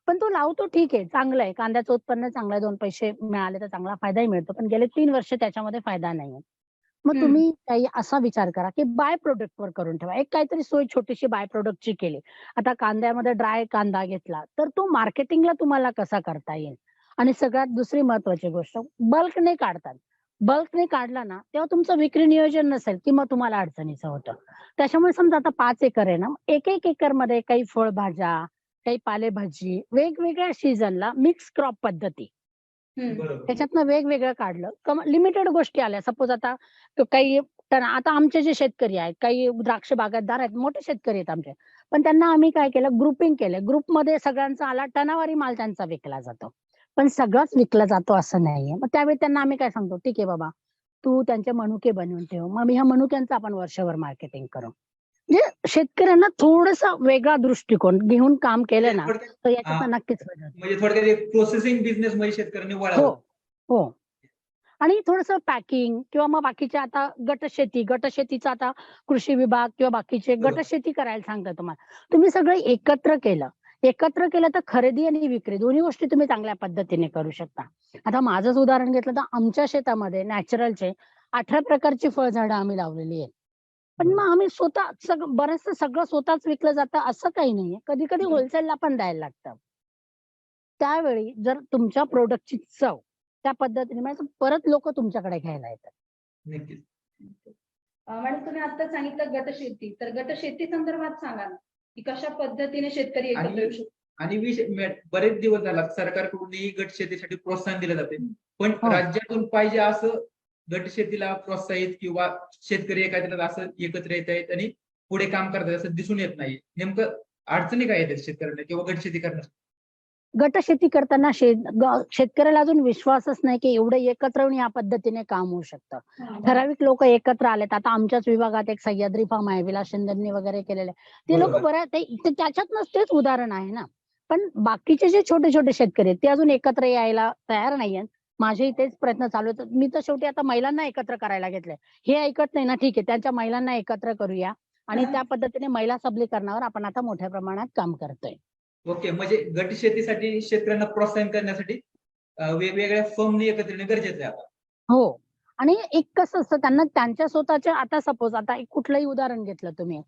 पण तो लावतो ठीक आहे, चांगलं आहे. कांद्याचं उत्पन्न चांगलं आहे. 2 पैसे मिळाले तर चांगला फायदाही मिळतो. पण गेले 3 वर्ष त्याच्यामध्ये फायदा नाहीये. मग हम्म. तुम्ही काही असा विचार करा की बाय प्रोडक्टवर करून ठेवा. एक काहीतरी सोय छोटीशी बाय प्रोडक्टची केली. आता कांद्यामध्ये ड्राय कांदा घेतला, तर तो मार्केटिंगला तुम्हाला कसा करता येईल? आणि सगळ्यात दुसरी महत्वाची गोष्ट, बल्कने काढतात. बल्कने काढला ना, तेव्हा तुमचं विक्री नियोजन नसेल, की मग तुम्हाला अडचणीचं होतं. त्याच्यामुळे समजा आता 5 एकर आहे ना, 1-1 एकरमध्ये काही फळभाज्या, काही पालेभाजी, वेगवेगळ्या सीझनला मिक्स क्रॉप पद्धती बरोबर. त्याच्यातनं वेगवेगळं काढलं. लिमिटेड गोष्टी आल्या. सपोज आता काही तर आता आमचे जे शेतकरी आहेत, काही द्राक्ष बागायतदार आहेत, मोठे शेतकरी आहेत आमचे. पण त्यांना आम्ही काय केलं, ग्रुपिंग केलं. ग्रुपमध्ये सगळ्यांचा आला, टनावारी माल त्यांचा विकला जातो. पण सगळाच विकला जातो असं नाहीये. मग त्यावेळी त्यांना आम्ही काय सांगतो, "ठीक आहे बाबा, तू त्यांचे मनुके बनवून ठेव. मग ह्या मनुक्यांचं आपण वर्षभर मार्केटिंग करू." म्हणजे शेतकऱ्यांना थोडासा वेगळा दृष्टिकोन घेऊन काम केलं ना, थोडक्यात तर हा, याच्यातनं नक्कीच फायदा होतो. म्हणजे थोडक्यात एक प्रोसेसिंग बिझनेस मध्ये शेतकऱ्यांनी हो, वळावं. हो. आणि थोडंसं पॅकिंग किंवा मग बाकीच्या आता गटशेतीचा आता कृषी विभाग किंवा बाकीचे बरोबर. गटशेती करायला सांगतात तुम्हाला. तुम्ही सगळं एकत्र केलं तर खरेदी आणि विक्री दोन्ही गोष्टी तुम्ही चांगल्या पद्धतीने करू शकता. आता माझंच उदाहरण घेतलं तर आमच्या शेतामध्ये नॅचरलचे 18 प्रकारची फळझाडं आम्ही लावलेली आहेत. पण मग आम्ही स्वतः बरंचसं सगळं स्वतःच विकलं जातं असं काही नाहीये. कधी-कधी हम्म. होलसेलला पण द्यायला लागतं. त्यावेळी जर तुमच्या प्रॉडक्टची चव त्या पद्धतीने म्हणजे परत लोकं तुमच्याकडे घ्यायला येतात. नक्कीच. मॅडम तुम्ही आता सांगितलं गटशेती, तर गटशेती संदर्भात सांगा ना, की कशा पद्धतीने शेतकरी एकत्र आणि येऊ शकतो? आणि बरेच दिवस झाला सरकारकडूनही गट शेतीसाठी प्रोत्साहन दिलं जाते. पण हो. राज्यातून पाहिजे असं गट शेतीला प्रोत्साहित किंवा शेतकरी एखाद्याला असं एकत्र येत आहेत आणि पुढे काम करतात असं दिसून येत नाही. नेमकं अडचणी काय येतात शेतकऱ्यांना किंवा गट शेती करण्यासाठी? गटशेती करताना शेतकऱ्याला अजून विश्वासच नाही, की एवढं एकत्र येऊन या पद्धतीने काम होऊ शकतं. हा. ठराविक लोकं एकत्र आलेत. आता आमच्याच विभागात एक सह्याद्री फार्म आहे, विलास शिंदेंनी वगैरे केलेलं आहे. ते लोकं बरोबर. त्याच्यातनंच तेच उदाहरण आहे ना. पण बाकीचे जे छोटे-छोटे शेतकरी आहेत, ते अजून एकत्र यायला तयार नाहीयेत. माझेही तेच प्रयत्न चालू आहेत. मी तर शेवटी आता महिलांना एकत्र करायला घेतलंय. हे ऐकत नाही ना, ठीक आहे त्यांच्या महिलांना एकत्र करूया आणि त्या पद्धतीने महिला सबलीकरणावर आपण आता मोठ्या प्रमाणात काम करतोय. ओके. म्हणजे गट शेतीसाठी शेतकऱ्यांना प्रोत्साहन करण्यासाठी वेगवेगळ्या फर्मनी एकत्र येणं गरजेचं आहे आता. हो. आणि एक कसं असतं त्यांना त्यांच्या स्वतःच्या आता सपोज आता एक कुठलंही उदाहरण घेतलं तुम्ही.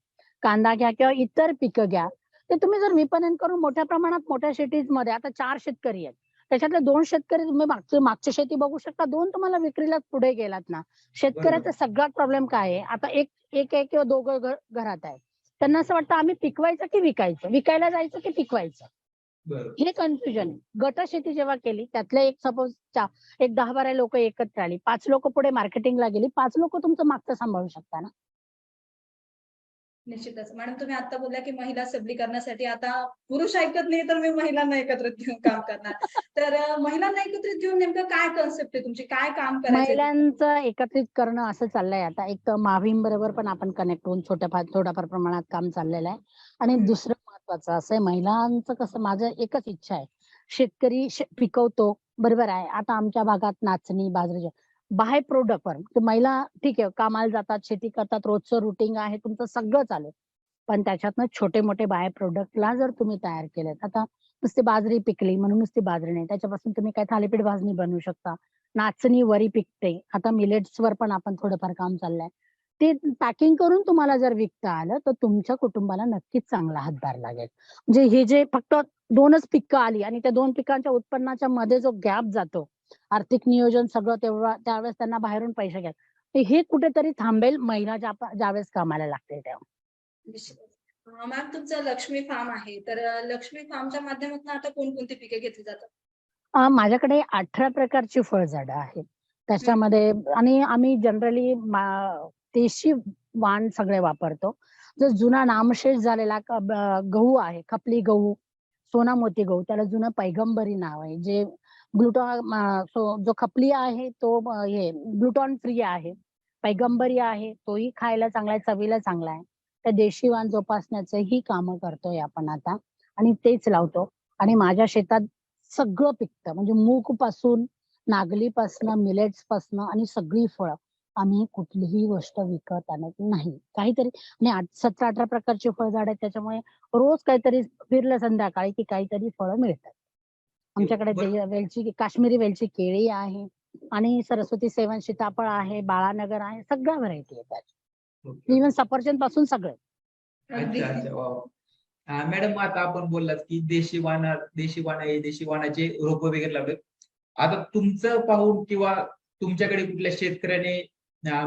कांदा घ्या किंवा इतर पिकं घ्या. ते तुम्ही जर विपणन करून मोठ्या प्रमाणात मोठ्या सिटीजमध्ये आता 4 शेतकरी आहेत. त्याच्यातले 2 शेतकरी तुम्ही मागची शेती बघू शकता. 2 तुम्हाला विक्रीला पुढे गेलात ना. शेतकऱ्याचा बरोबर. सगळ्यात प्रॉब्लेम काय आहे? आता एक आहे किंवा दोघं घरात आहेत. त्यांना असं वाटतं आम्ही पिकवायचं की विकायचं? विकायला जायचं की पिकवायचं? बरोबर. हे कन्फ्युजन आहे. गटशेती जेव्हा केली त्यातले एक सपोज एक 10-12 लोकं एकत्र आली. 5 लोकं पुढे मार्केटिंगला गेली. 5 लोकं तुमचं मागचं सांभाळू शकता ना. निश्चितच. मॅडम तुम्ही आता बोलल्या, की महिला सबलीकरणासाठी आता पुरुष ऐकत नाही, तर मी महिलांना एकत्रित घेऊन काम करणार. तर महिलांना एकत्रित घेऊन नेमकं काय कन्सेप्ट आहे तुमची? काय काम करायचंय तुम्हाला? महिलांचं एकत्रित करणं असं चाललंय आता. एक तर माविम बरोबर पण आपण कनेक्ट होऊन थोड्याफार प्रमाणात काम चाललेलं आहे. आणि हं. दुसरं महत्वाचं असं आहे महिलांचं कसं माझं एकच इच्छा आहे. शेतकरी पिकवतो, बरोबर आहे. आता आमच्या भागात नाचणी, बाजरीचे बाय प्रॉडक्टवर महिला ठीक आहे कामाला जातात, शेती करतात, रोजचं रुटीन आहे तुमचं सगळं चालेल. पण त्याच्यातनं छोटे-मोठे बाय प्रॉडक्टला जर तुम्ही तयार केलेत. आता नुसती बाजरी पिकली म्हणून नुसती बाजरी नाही. त्याच्यापासून तुम्ही काय थालीपीठ भाजणी बनवू शकता. नाचणी, वरी पिकते. आता मिलेट्सवर पण आपण थोडंफार काम चाललंय. ते पॅकिंग करून तुम्हाला जर विकता आलं, तर तुमच्या कुटुंबाला नक्कीच चांगला हातभार लागेल. म्हणजे हे जे फक्त 2च पिकं आली आणि त्या 2 पिकांच्या उत्पन्नाच्या मध्ये जो गॅप जातो, आर्थिक नियोजन सगळं त्यावेळेस त्यांना बाहेरून पैसे घ्या. तर हे कुठेतरी थांबेल महिला ज्यावेळेस कामाला लागतील तेव्हा. निश्चितच. मॅम तुमचं लक्ष्मी फार्म आहे. तर लक्ष्मी फार्मच्या माध्यमातून आता कोणकोणती पिके घेतली जातात? माझ्याकडे 18 प्रकारची फळझाडं आहेत. हं. त्याच्यामध्ये आणि आम्ही जनरली देशी वाण सगळे वापरतो. जो जुना नामशेष झालेला गहू आहे, खपली गहू, सोनामोती गहू, त्याला जुनं पैगंबरी नाव आहे. जे जो खपली आहे तो हे ग्लुटॉन फ्री आहे. पैगंबरी आहे, तोही खायला चांगला आहे, चवीला चांगला आहे. त्या देशी वाण जोपासण्याचंही कामं करतोय आपण आता आणि तेच लावतो आणि माझ्या शेतात सगळं पिकतं. म्हणजे मूगपासून, नागलीपासनं, मिलेट्सपासनं आणि सगळी फळं. आम्ही कुठलीही गोष्ट विकत आणत नाही. काहीतरी आणि 17-18 प्रकारची फळझाडं आहेत त्याच्यामुळे रोज काहीतरी फिरलं संध्याकाळी की काहीतरी फळं मिळतात. आमच्याकडे बरं. काश्मीरी वेलची केळी आहे. आणि सरस्वती सेवन सीताफळ आहे, बाळानगर आहे, सगळ्या व्हरायटी येतात. ओके. इव्हन सफरचंद पासून सगळे. अगदी अच्छा अच्छा वाव. मॅडम आता आपण बोललात की देशी वाणा आहे, देशी वाणाचे रोप वगैरे लावलेत. आता तुमचं पाहून किंवा तुमच्याकडे कुठल्या शेतकऱ्याने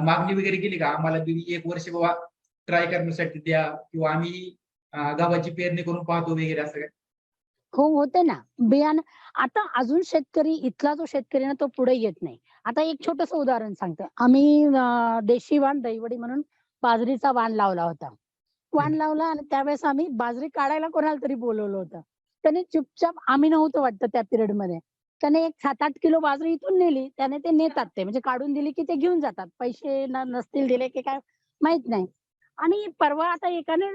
मागणी वगैरे केली का, आम्हाला तुम्ही 1 वर्ष बाबा ट्राय करण्यासाठी द्या किंवा आम्ही गव्हाची पेरणी करून पाहतो वगैरे असं काय? हो, होते ना. बियाणं आता अजून शेतकरी इथला जो शेतकरी ना तो पुढे येत नाही. आता एक छोटंसं उदाहरण सांगते. आम्ही देशी वाण दहिवडी म्हणून बाजरीचा वाण लावला होता. वाण लावला आणि त्यावेळेस आम्ही बाजरी काढायला कोणाला तरी बोलवलं होतं. त्याने चुपचाप आम्ही नव्हतो वाटतं त्या पिरियडमध्ये. त्याने एक 7-8 किलो बाजरी इथून नेली. त्याने ते नेतात ते म्हणजे काढून दिली की ते घेऊन जातात. पैसे नसतील दिले की काय माहीत नाही. आणि परवा आता एकाने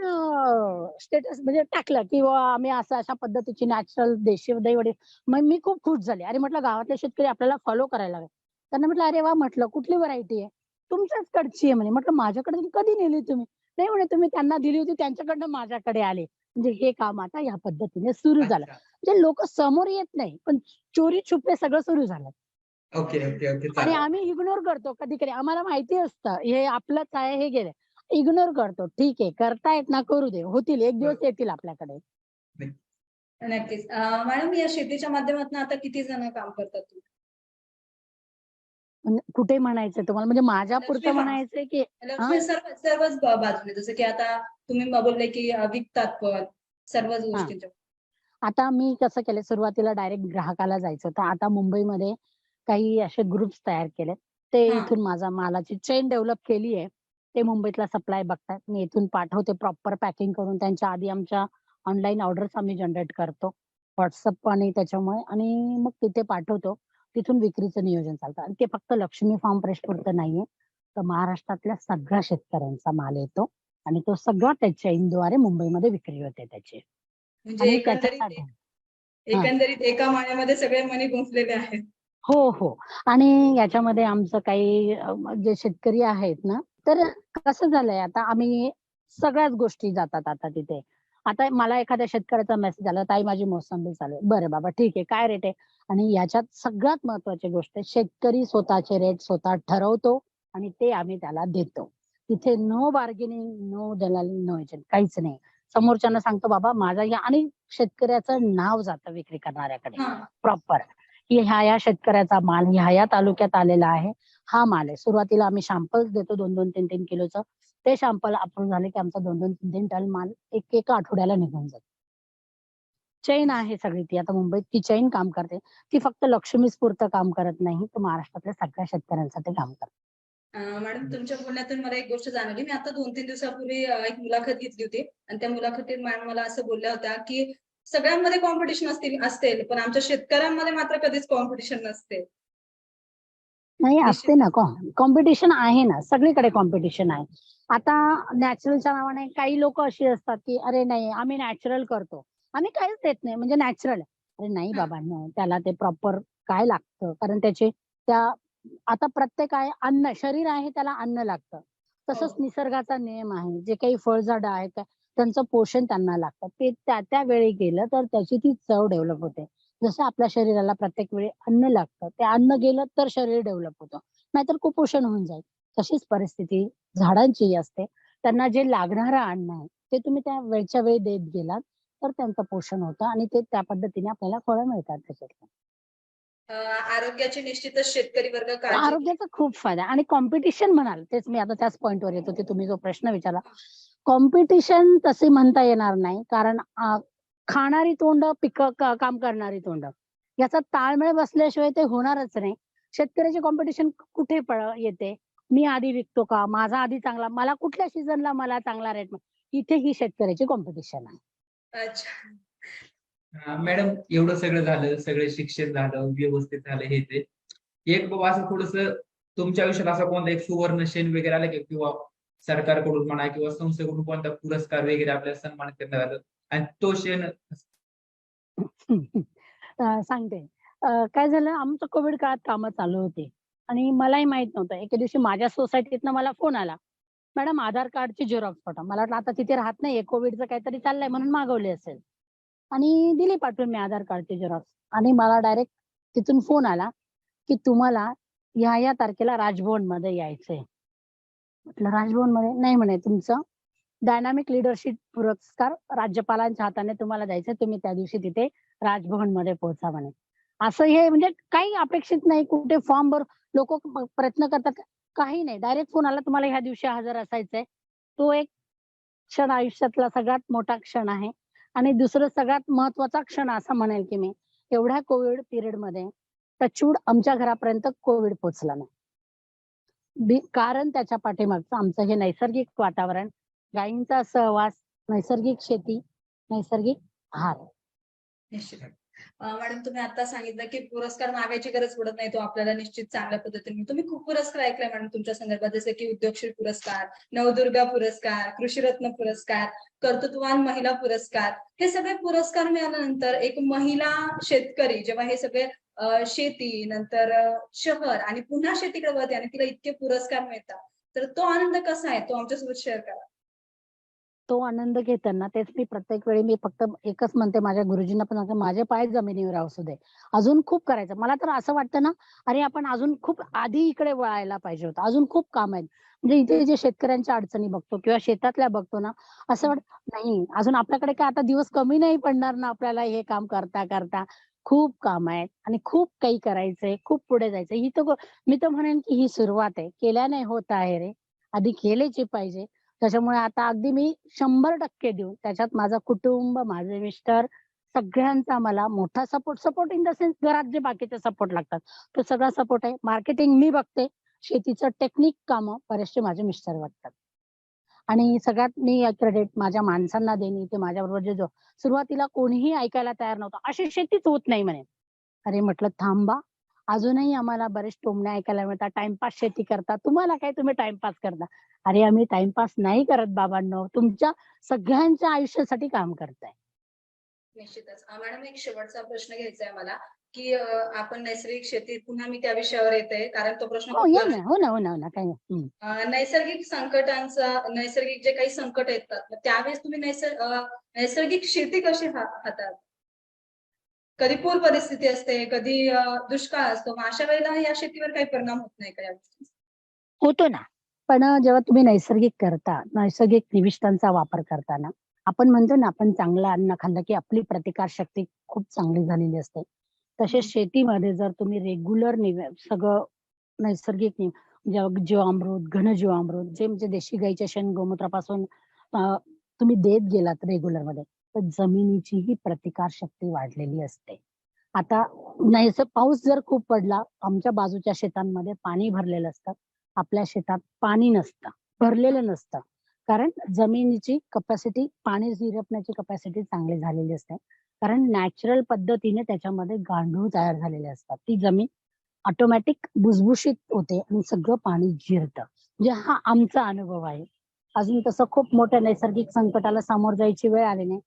स्टेटस म्हणजे टाकलं, की आम्ही अशा पद्धतीची नॅचरल देशी दहीवडी. मग मी खूप खुश झाले. अरे म्हटलं गावातले शेतकरी आपल्याला फॉलो करायला लागले. त्यांना म्हटलं, "अरे वाह!" म्हटलं, "कुठली व्हरायटी आहे?" "तुमच्याच कडची आहे" म्हणे. म्हटलं, "माझ्याकडे कधी नेली तुम्ही?" "नाही," म्हणे, "तुम्ही त्यांना दिली होती त्यांच्याकडनं माझ्याकडे आले." म्हणजे हे काम आता या पद्धतीने सुरू झालं. अच्छा. म्हणजे लोकं समोर येत नाही, पण चोरी-छुपे सगळं सुरू झालं. ओके ओके ओके आणि चालेल. आम्ही इग्नोर करतो कधी-कधी. आम्हाला माहिती असतं हे आपलंच आहे, हे गेलं. इग्नोर करतो. ठीक आहे, करतायत ना करू दे. होतील एक दिवस येतील आपल्याकडे. नक्कीच. मॅडम या शेतीच्या माध्यमातून आता किती जण काम करतात तुम्ही? म्हणजे कुठे म्हणायचंय तुम्हाला? म्हणजे माझ्या लक्ष्मी पुरतं फार्म. म्हणायचंय की हां? लक्ष्मी सर्वच बाजूने जसं की आता तुम्ही बोलले की विकतात पण सर्वच हां. गोष्टींच्या. आता मी कसं केलंय सुरुवातीला डायरेक्ट ग्राहकाला जायचं. तर आता मुंबईमध्ये काही असे ग्रुप्स तयार केलेत. ते हां. इथून माझा मालाची चेन डेव्हलप केली आहे. ते मुंबईतला सप्लाय बघतात. मी इथून पाठवते प्रॉपर पॅकिंग करून. त्यांच्या आधी आमच्या ऑनलाईन ऑर्डर्स आम्ही जनरेट करतो. WhatsApp आणि त्याच्यामुळे आणि मग तिथे पाठवतो. तिथून विक्रीचं नियोजन चालतं आणि ते फक्त लक्ष्मी फार्म फ्रेश पुरतं नाहीये. तर महाराष्ट्रातल्या सगळ्या शेतकऱ्यांचा माल येतो आणि तो सगळा त्या चेनद्वारे मुंबईमध्ये विक्री होते त्याची. म्हणजे आणि एकंदरीत त्याच्यासाठी हां. एकंदरीत एका माळ्यामध्ये सगळे मणी गुंफलेले आहेत. हो, हो. आणि याच्यामध्ये आमचं काही जे शेतकरी आहेत ना, तर कसं झालंय आता आम्ही सगळ्याच गोष्टी जातात आता तिथे. आता मला एखाद्या शेतकऱ्याचा मेसेज आला, "ताई माझी मोसंबी चालू आहे." बरं बाबा ठीक आहे. काय रेट आहे? आणि याच्यात सगळ्यात महत्त्वाची गोष्ट आहे शेतकरी स्वतःचे रेट स्वतः ठरवतो आणि ते आम्ही त्याला देतो. तिथे नो बार्गेनिंग, नो दलाली, नो एजंट काहीच नाही. समोरच्याला सांगतो, "बाबा माझा या" आणि शेतकऱ्याचं नाव जातं विक्री करणाऱ्याकडे हां. प्रॉपर. की ह्या शेतकऱ्याचा माल ह्या तालुक्यात आलेला आहे. हा माल आहे. सुरुवातीला आम्ही सॅम्पल्स देतो 2-2, 3-3 किलोचं. ते सॅम्पल अप्रूव्ह झाले की आमचा 2-2, 3-3 टन माल एका आठवड्याला निघून जातो. चैन आहे सगळी ती. आता मुंबईत ती चैन काम करते. ती फक्त लक्ष्मीच पुरतं काम करत नाही. तर महाराष्ट्रातल्या सगळ्या शेतकऱ्यांसाठी काम करते. मॅडम तुमच्या बोलण्यातून मला एक गोष्ट जाणवली. मी आता 2-3 दिवसापूर्वी एक मुलाखत घेतली होती आणि त्या मुलाखतीत मॅडम मला असं बोलल्या होत्या, की सगळ्यांमध्ये कॉम्पिटिशन असेल, पण आमच्या शेतकऱ्यांमध्ये मात्र कधीच कॉम्पिटिशन नसते. नाही असते निश्चित. ना कॉम्पिटिशन आहे ना. सगळीकडे कॉम्पिटिशन आहे. आता नॅचरलच्या नावाने काही लोकं अशी असतात, की "अरे नाही, आम्ही नॅचरल करतो. आम्ही काहीच देत नाही म्हणजे नॅचरल." अरे नाही हां. बाबांनो, त्याला ते प्रॉपर काय लागतं? कारण त्याचे त्या आता प्रत्येक आहे अन्न शरीर आहे त्याला अन्न लागतं. तसंच हो. निसर्गाचा नियम आहे. जे काही फळझाडं आहेत त्यांचं पोषण त्यांना लागतं. ते त्या वेळी केलं तर त्याची ती चव डेव्हलप होते. जसं आपल्या शरीराला प्रत्येक वेळी अन्न लागतं. ते अन्न गेलं तर शरीर डेव्हलप होतं. नाहीतर कुपोषण होऊन जाईल. तशीच परिस्थिती झाडांचीही असते. त्यांना जे लागणारं अन्न आहे, ते तुम्ही त्या वेळच्या वेळी देत गेलात, तर त्यांचं पोषण होतं आणि ते त्या पद्धतीने आपल्याला फळं मिळतात त्याच्यातून. आरोग्याची निश्चितच शेतकरी वर्ग काळजी घेईल. आरोग्याचा खूप फायदा आहे आणि कॉम्पिटिशन म्हणाल, तेच मी आता त्याच पॉइंटवर येत होते. तुम्ही जो प्रश्न विचारला. कॉम्पिटिशन तशी म्हणता येणार नाही. कारण खाणारी तोंड पिकं काम करणारी तोंड. याचा ताळमेळ बसल्याशिवाय ते होणारच नाही. शेतकऱ्याची कॉम्पिटिशन कुठे येते? मी आधी विकतो का? माझा आधी चांगला मला कुठल्या सीझनला मला चांगला रेट इथे ही शेतकऱ्याची कॉम्पिटिशन आहे. अच्छा. मॅडम एवढं सगळं झालं, सगळं शिक्षण झालं, व्यवस्थित झालं हे ते. एक बाबा असं थोडंसं तुमच्या आयुष्यात असा कोणता एक सुवर्ण क्षण वगैरे आला की किंवा सरकारकडून म्हणा किंवा संस्थेकडून कोणता पुरस्कार वगैरे आपल्याला सन्मानित करण्यात आलं आणि तो क्षण सांगते. काय झालं आमचं कोविड काळात कामं चालू होती आणि मलाही माहीत नव्हतं. एके दिवशी माझ्या सोसायटीतनं मला फोन आला. मॅडम आधार कार्डची झेरॉक्स पाठवा. मला वाटलं आता तिथे राहत नाहीये, कोविडचं काहीतरी चाललंय म्हणून मागवली असेल आणि दिली पाठवून मी आधार कार्डची झेरॉक्स आणि मला डायरेक्ट तिथून फोन आला, की तुम्हाला या तारखेला राजभवनमध्ये यायचंय. म्हटलं राजभवनमध्ये? नाही म्हणे, तुमचं डायनामिक लीडरशिप पुरस्कार राज्यपालांच्या हाताने तुम्हाला द्यायचा. तुम्ही त्या दिवशी तिथे राजभवनमध्ये पोहोचा म्हणे. असं हे म्हणजे काही अपेक्षित नाही. कुठे फॉर्म लोकं प्रयत्न करतात. काही नाही. डायरेक्ट फोन आला, तुम्हाला ह्या दिवशी हजर असायचंय. तो एक क्षण आयुष्यातला सगळ्यात मोठा क्षण आहे. आणि दुसरं सगळ्यात महत्वाचा क्षण असा म्हणेल की मी, एवढ्या कोविड पिरियडमध्ये टचवूड आमच्या घरापर्यंत कोविड पोहोचला नाही. कारण त्याच्या पाठीमागचं आमचं हे नैसर्गिक वातावरण, गायींचा सहवास, नैसर्गिक शेती, नैसर्गिक आहार. निश्चित. मॅडम तुम्ही आता सांगितलं की पुरस्कार मागायची गरज पडत नाही, तो आपल्याला निश्चित चांगल्या पद्धतीने मिळतो. तुम्ही खूप पुरस्कार ऐकलाय मॅडम तुमच्या संदर्भात, जसे की उद्योगशील पुरस्कार, नवदुर्गा पुरस्कार, कृषीरत्न पुरस्कार, कर्तृत्ववान महिला पुरस्कार. हे सगळे पुरस्कार मिळाल्यानंतर एक महिला शेतकरी जेव्हा हे सगळे शेती नंतर शहर आणि पुन्हा शेतीकडे वळते आणि तिला इतके पुरस्कार मिळतात, तर तो आनंद कसा आहे तो आमच्यासोबत शेअर करा. तो आनंद घेताना तेच मी प्रत्येक वेळी मी फक्त एकच म्हणते, माझ्या गुरुजींना पण सांगते, माझे पाय जमिनीवर असू दे. अजून खूप करायचं. मला तर असं वाटतं ना, अरे आपण अजून खूप आधी इकडे वळायला पाहिजे होतं. अजून खूप काम आहेत. म्हणजे इथे जे शेतकऱ्यांच्या अडचणी बघतो किंवा शेतातल्या बघतो ना, असं वाटतं नाही, अजून आपल्याकडे काय आता दिवस कमी नाही पडणार ना आपल्याला हे काम करता. खूप काम आहेत आणि खूप काही करायचंय, खूप पुढे जायचंय. ही तर मी तर म्हणेन की ही सुरुवात आहे. केल्याने होत आहे रे. आधी केलेची पाहिजे. त्याच्यामुळे आता अगदी मी 100% देऊन त्याच्यात माझं कुटुंब, माझे मिस्टर सगळ्यांचा मला मोठा सपोर्ट इन द सेन्स घरात जे बाकीचे सपोर्ट लागतात, तो सगळा सपोर्ट आहे. मार्केटिंग मी बघते. शेतीचं टेक्निक कामं बरेचसे माझे मिस्टर बघतात. आणि सगळ्यात मी क्रेडिट माझ्या माणसांना देईन, ते माझ्याबरोबर जे सुरुवातीला कोणीही ऐकायला तयार नव्हतं. "अशी शेतीच होत नाही" म्हणे. अरे म्हटलं, "थांबा, अजूनही आम्हाला बरेच टोमणे ऐकायला मिळतात. टाईमपास शेती करता. तुम्हाला काय, तुम्ही टाईमपास करता." अरे आम्ही टाईमपास नाही करत बाबांनो. तुमच्या सगळ्यांच्या आयुष्यासाठी काम करताय. निश्चितच. मॅडम एक शेवटचा प्रश्न घ्यायचा आहे मला, की आपण नैसर्गिक शेती पुन्हा मी त्या विषयावर येते, कारण तो प्रश्न हो, खूप या ना. हो ना, हो ना, हो ना. काही नाही. हं. नैसर्गिक संकटांचा नैसर्गिक जे काही संकट येतात, मग त्यावेळेस तुम्ही नैसर्गिक शेती कशी हाताळता? कधी पूर परिस्थिती असते, कधी दुष्काळ असतो. मग अशा वेळेला या शेतीवर काही परिणाम होत नाही का या गोष्टींचा? होतो ना. पण जेव्हा तुम्ही नैसर्गिक करता, नैसर्गिक निविष्ठांचा वापर करता ना, आपण म्हणतो ना, आपण चांगलं अन्न खाल्लं की आपली प्रतिकारशक्ती खूप चांगली झालेली असते. तसेच हं. शेतीमध्ये जर तुम्ही रेग्युलर सगळं नैसर्गिक जीवामृत, घनजीवामृत जे म्हणजे देशी गाईच्या शेण गोमूत्रापासून अ, तुम्ही देत गेलात रेग्युलरमध्ये, तर जमिनीचीही प्रतिकारशक्ती वाढलेली असते. आता पाऊस जर खूप पडला, आमच्या बाजूच्या शेतांमध्ये पाणी भरलेलं असतं. आपल्या शेतात पाणी नसतं, भरलेलं नसतं. कारण जमिनीची कपॅसिटी, पाणी झिरपण्याची कपॅसिटी चांगली झालेली असते. कारण नॅचरल पद्धतीने त्याच्यामध्ये गांडूळ तयार झालेले असतात. ती जमीन ऑटोमॅटिक भुसभुशीत होते आणि सगळं पाणी जिरतं. म्हणजे हा आमचा अनुभव आहे. अजून तसं खूप मोठ्या नैसर्गिक संकटाला सामोरं जायची वेळ आली नाही.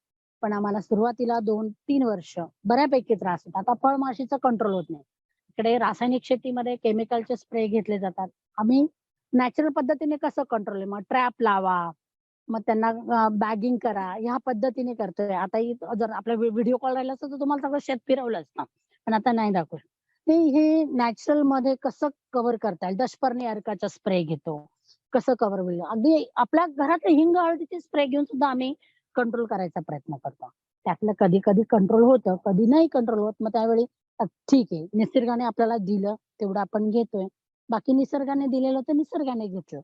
पण आम्हाला सुरुवातीला 2-3 वर्ष बऱ्यापैकी त्रास होता. आता फळमाशीचं कंट्रोल होत नाही. इकडे रासायनिक शेतीमध्ये केमिकलचे स्प्रे घेतले जातात. आम्ही नॅचरल पद्धतीने कसं कंट्रोल आहे, मग ट्रॅप लावा, मग त्यांना बॅगिंग करा, ह्या पद्धतीने करतोय. आता जर आपला व्हिडिओ कॉल राहिला असता, तर तुम्हाला सगळं शेत फिरवलं असतं. पण आता नाही दाखवू शकत. ते हे नॅचरलमध्ये कसं कव्हर करता येईल, दशपर्णी अर्काचा स्प्रे घेतो. कसं कव्हर होईल. अगदी आपल्या घरातले हिंग, हळदीचे स्प्रे घेऊन सुद्धा आम्ही कंट्रोल करायचा प्रयत्न करतो. त्यातलं कधी-कधी कंट्रोल होतं, कधी नाही कंट्रोल होत. मग त्यावेळी ठीक आहे, निसर्गाने आपल्याला दिलं तेवढं आपण घेतोय. बाकी निसर्गाने दिलेलं तर निसर्गाने घेतलं.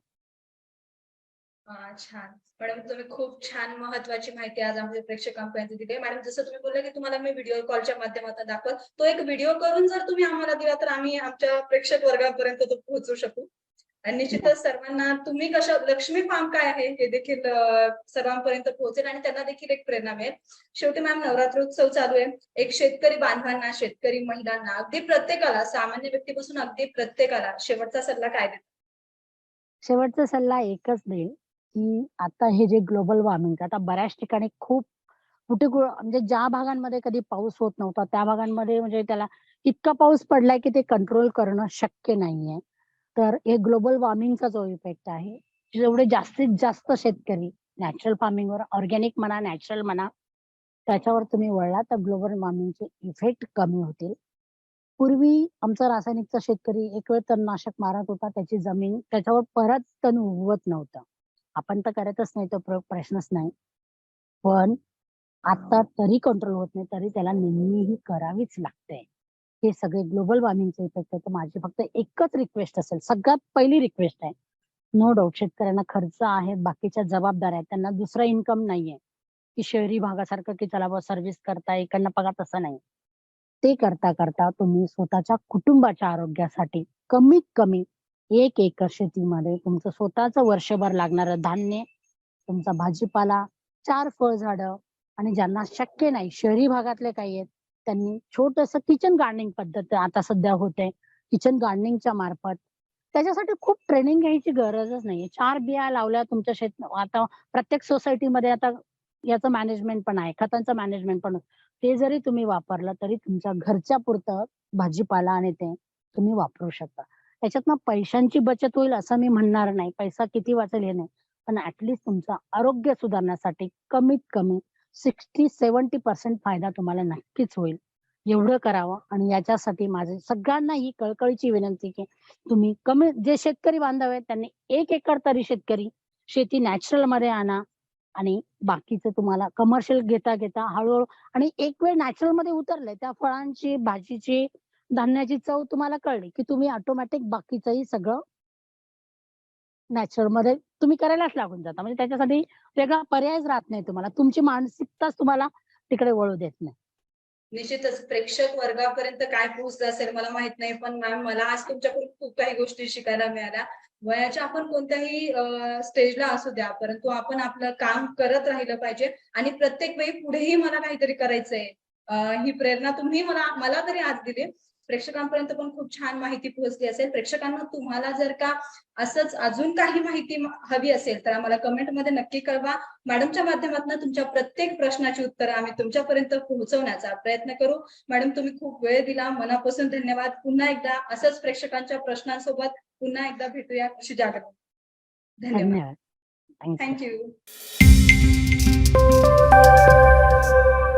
छान. मॅडम तुम्ही खूप छान महत्त्वाची माहिती आज आमच्या प्रेक्षकांपर्यंत दिली आहे. मॅडम जसं तुम्ही बोलले, की तुम्हाला मी व्हिडिओ कॉलच्या माध्यमातून दाखवल. तो एक व्हिडिओ करून जर तुम्ही आम्हाला दिला, तर आम्ही आमच्या प्रेक्षक वर्गापर्यंत तो पोहोचवू शकू. आणि निश्चितच सर्वांना तुम्ही कशा लक्ष्मी फार्म काय आहे हे देखील सर्वांपर्यंत पोहोचेल आणि त्यांना देखील एक प्रेरणा मिळेल. शेवटी मॅम नवरात्रोत्सव चालू आहे. एक शेतकरी बांधवांना, शेतकरी महिलांना, अगदी प्रत्येकाला, सामान्य व्यक्तीपासून अगदी प्रत्येकाला शेवटचा सल्ला काय देता? शेवटचा सल्ला एकच देईल, की आता हे जे ग्लोबल वॉर्मिंग आता बऱ्याच ठिकाणी खूप म्हणजे ज्या भागांमध्ये कधी पाऊस होत नव्हता, त्या भागांमध्ये म्हणजे त्याला इतका पाऊस पडलाय, की ते कंट्रोल करणं शक्य नाहीये. तर हे ग्लोबल वॉर्मिंगचा जो इफेक्ट आहे, जेवढे जास्तीत जास्त शेतकरी नॅचरल फार्मिंगवर ऑर्गॅनिक म्हणा, नॅचरल म्हणा, त्याच्यावर तुम्ही वळला तर ग्लोबल वॉर्मिंगचे इफेक्ट कमी होतील. पूर्वी आमचा रासायनिकचा शेतकरी एक वेळ तणनाशक मारत होता, त्याची जमीन त्याच्यावर परत तण उगवत नव्हतं. आपण तर करतच नाही, तो प्रश्नच नाही. पण आता तरी कंट्रोल होत नाही, तरी त्याला नेहमी ही करावीच लागते. हे सगळे ग्लोबल वॉर्मिंगचे इफेक्ट आहे. तर माझी फक्त एकच रिक्वेस्ट असेल, सगळ्यात पहिली रिक्वेस्ट आहे. नो डाउट शेतकऱ्यांना खर्च आहेत, बाकीच्या जबाबदाऱ्या आहेत. त्यांना दुसरा इन्कम नाहीये, की शहरी भागासारखं की चला बुवा सर्व्हिस करताय, इकडनं पगार तसं नाही. ते करता तुम्ही स्वतःच्या कुटुंबाच्या आरोग्यासाठी कमीत कमी 1 एकर शेतीमध्ये तुमचं स्वतःचं वर्षभर लागणारं धान्य, तुमचा भाजीपाला, 4 फळझाडं आणि ज्यांना शक्य नाही, शहरी भागातले काही आहेत, त्यांनी छोटंसं किचन गार्डनिंग पद्धत आता सध्या होते. किचन गार्डनिंगच्या मार्फत त्याच्यासाठी खूप ट्रेनिंग घ्यायची गरजच नाहीये. 4 बिया लावल्या तुमच्या आता प्रत्येक सोसायटीमध्ये आता याचं मॅनेजमेंट पण आहे, खतांचं मॅनेजमेंट पण. ते जरी तुम्ही वापरलं तरी तुमच्या घरच्या पुरतं भाजीपाला आणि ते तुम्ही वापरू शकता. त्याच्यातनं पैशांची बचत होईल असं मी म्हणणार नाही. पैसा किती वाचेल हे नाही. पण तुमचं आरोग्य सुधारण्यासाठी कमीत कमी 60-70% फायदा तुम्हाला नक्कीच होईल. एवढं करावं आणि याच्यासाठी माझी सगळ्यांना ही कळकळीची विनंती की तुम्ही कमी जे शेतकरी बांधव आहेत त्यांनी 1 एकर तरी शेती नॅचरलमध्ये आणा आणि बाकीचं तुम्हाला कमर्शियल घेता हळू-हळू आणि एक वेळ नॅचरलमध्ये उतरले त्या फळांची, भाजीची, धान्याची चव तुम्हाला कळली, की तुम्ही ऑटोमॅटिक बाकीचंही सगळं नॅचरलमध्ये तुम्ही करायलाच लागून जाता. म्हणजे त्याच्यासाठी वेगळा पर्यायच राहत नाही तुम्हाला. तुमची मानसिकताच तुम्हाला तिकडे वळू देत नाही. निश्चितच प्रेक्षक वर्गापर्यंत काय पोहोचलं असेल मला माहित नाही, पण मॅम मला आज तुमच्याकडून खूप काही गोष्टी शिकायला मिळाल्या. वयाच्या आपण कोणत्याही स्टेजला असू द्या, परंतु आपण आपलं काम करत राहिलं पाहिजे आणि प्रत्येक वेळी पुढेही मला काहीतरी करायचंय. ही प्रेरणा तुम्ही मला तरी आज दिली. प्रेक्षकांपर्यंत पण खूप छान माहिती पोहोचली असेल. प्रेक्षकांना तुम्हाला जर का असंच अजून काही माहिती हवी असेल तर आम्हाला कमेंटमध्ये नक्की कळवा. मॅडमच्या माध्यमातून तुमच्या प्रत्येक प्रश्नाची उत्तरं आम्ही तुमच्यापर्यंत पोहोचवण्याचा प्रयत्न करू. मॅडम तुम्ही खूप वेळ दिला, मनापासून धन्यवाद. पुन्हा एकदा असंच प्रेक्षकांच्या प्रश्नांसोबत पुन्हा एकदा भेटूया कृषी जागरण. धन्यवाद. धन्यवाद. Thank you. थँक्यू.